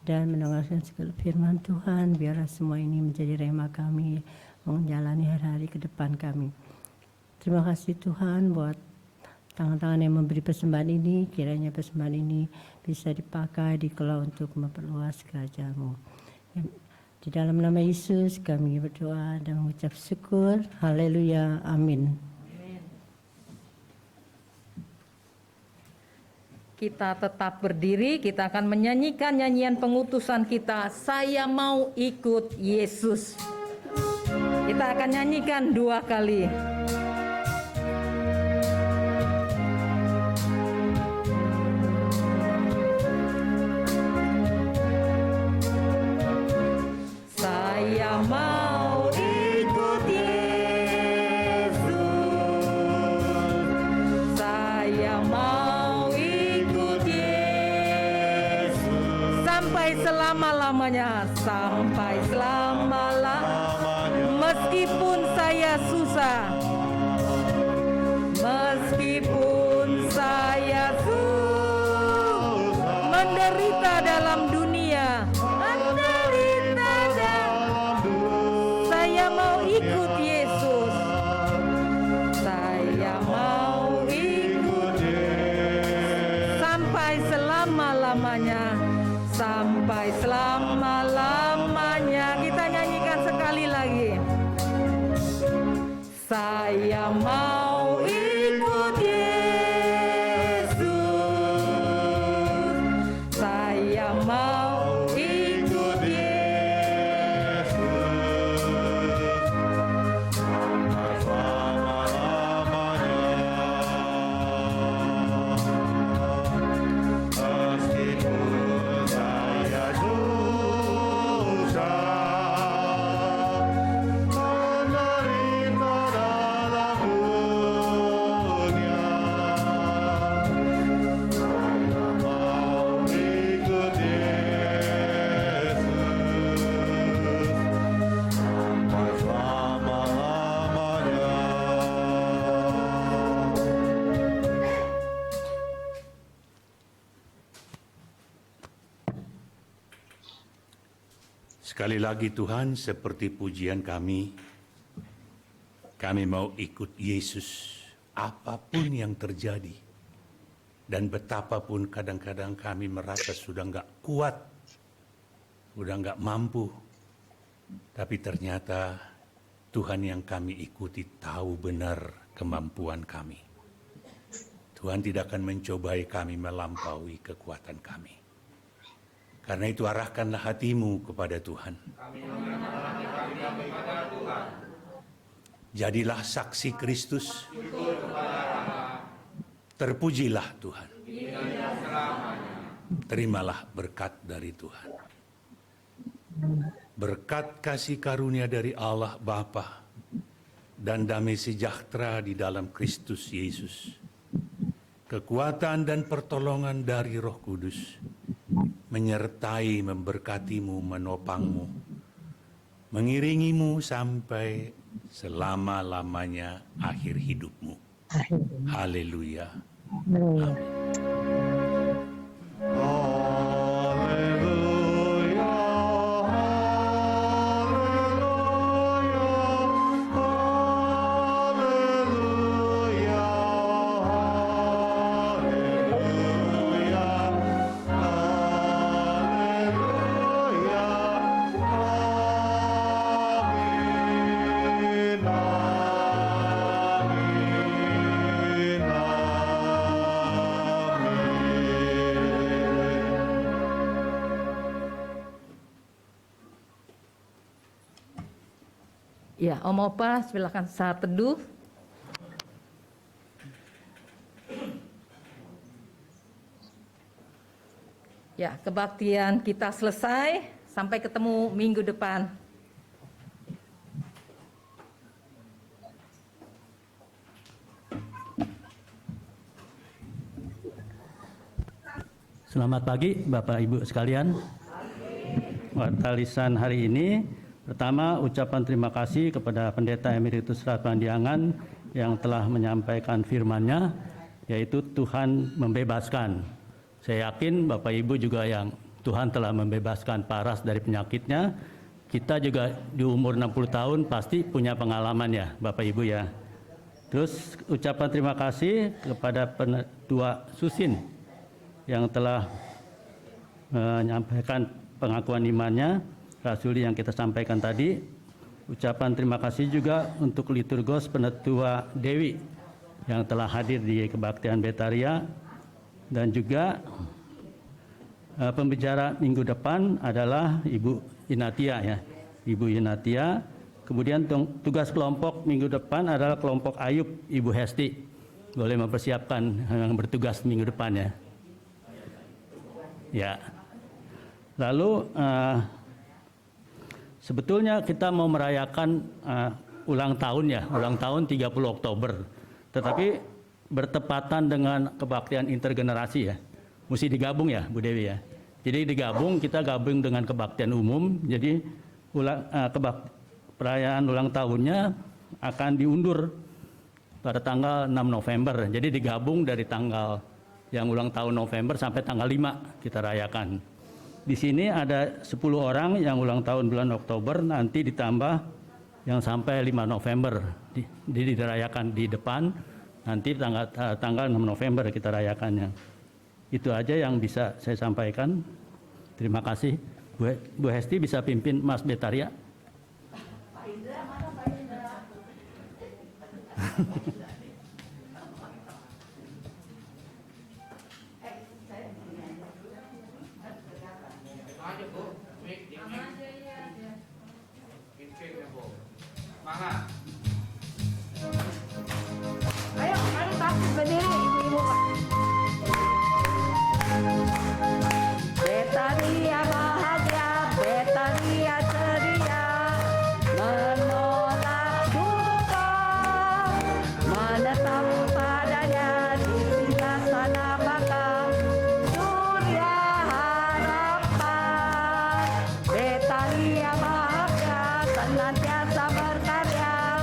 dan mendengarkan segala firman Tuhan. Biarlah semua ini menjadi rema kami menjalani hari-hari ke depan kami. Terima kasih Tuhan buat tangan-tangan yang memberi persembahan ini. Kiranya persembahan ini bisa dipakai, dikelola untuk memperluas kerajaan-Mu. Di dalam nama Yesus kami berdoa dan mengucap syukur. Haleluya. Amin. Kita tetap berdiri, kita akan menyanyikan nyanyian pengutusan kita, Saya Mau Ikut Yesus. Kita akan nyanyikan 2 kali. Saya mau ikut Yesus, saya mau ikut Yesus, sampai selama-lamanya, sampai selama-lamanya. Meskipun saya susah, meskipun saya susah, menderita dalam dunia, saya mau ikut Yesus. Saya mau ikut sampai selama-lamanya, sampai selama-lamanya. Kita nyanyikan sekali lagi. Saya mau ikut Yesus, saya mau ikut Yesus, Meskipun saya susah, menderita dalam Sekali lagi Tuhan, seperti pujian kami mau ikut Yesus apapun yang terjadi. Dan betapapun kadang-kadang kami merasa sudah nggak kuat, sudah nggak mampu. Tapi ternyata Tuhan yang kami ikuti tahu benar kemampuan kami. Tuhan tidak akan mencobai kami melampaui kekuatan kami. Karena itu arahkanlah hatimu kepada Tuhan. Jadilah saksi Kristus. Terpujilah Tuhan. Terimalah berkat dari Tuhan. Berkat kasih karunia dari Allah Bapa dan damai sejahtera di dalam Kristus Yesus. Kekuatan dan pertolongan dari Roh Kudus menyertai, memberkatimu, menopangmu, mengiringimu sampai selama-lamanya akhir hidupmu. Haleluya. Haleluya, haleluya, haleluya, haleluya, haleluya, amin, amin, Ya, Om Opa, silakan saat teduh. Ya, kebaktian kita selesai. Sampai ketemu minggu depan. Selamat pagi Bapak Ibu sekalian. Watalisan hari ini, pertama ucapan terima kasih kepada Pendeta Emeritus Ratmandiangan yang telah menyampaikan firman-Nya, yaitu Tuhan membebaskan. Saya yakin Bapak Ibu juga yang Tuhan telah membebaskan paras dari penyakitnya. Kita juga di umur 60 tahun pasti punya pengalaman ya Bapak Ibu ya. Terus ucapan terima kasih kepada Penetua Susin yang telah menyampaikan pengakuan imannya, rasuli yang kita sampaikan tadi. Ucapan terima kasih juga untuk liturgos Penetua Dewi yang telah hadir di kebaktian Betaria, dan juga pembicara minggu depan adalah Ibu Inatia ya, Ibu Inatia. Kemudian tugas kelompok minggu depan adalah kelompok Ayub, Ibu Hesti. Boleh mempersiapkan yang bertugas minggu depan ya. Ya, lalu sebetulnya kita mau merayakan ulang tahun ya, ulang tahun 30 Oktober. Tetapi bertepatan dengan kebaktian intergenerasi ya, mesti digabung ya Bu Dewi ya. Jadi digabung, kita gabung dengan kebaktian umum. Jadi perayaan ulang tahunnya akan diundur pada tanggal 6 November. Jadi digabung dari tanggal yang ulang tahun November sampai tanggal 5 kita rayakan. Di sini ada 10 orang yang ulang tahun bulan Oktober, nanti ditambah yang sampai 5 November. Dirayakan di depan, nanti tanggal 6 November kita rayakannya. Itu aja yang bisa saya sampaikan. Terima kasih. Bu Hesti bisa pimpin Mas Betaria. Pak Indra, mana Pak Indra? Ayo, mari bangkit berdiri ibu-ibu Pak. Betaria bahagia, Betaria ceria, menolak duka, menetap padanya di singgasana baka, surya harapan. Betaria bahagia, senantiasa berkarya,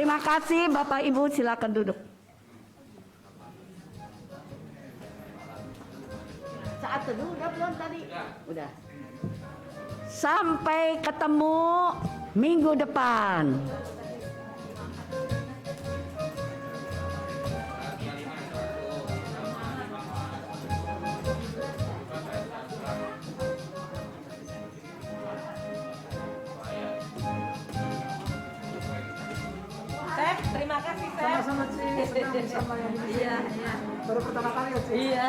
Terima kasih Bapak Ibu, silakan duduk. Saat teduh udah belum tadi? Udah. Sampai ketemu minggu depan. Chef, terima kasih Chef. Sama-sama Ci, senang bisa melayani di sini. Iya, iya. Baru pertama kali ya Ci? Iya.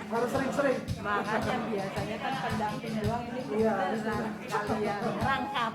Harus sering-sering. Makanya biasanya kan pendamping doang ini Iya, beneran kalian rangkap.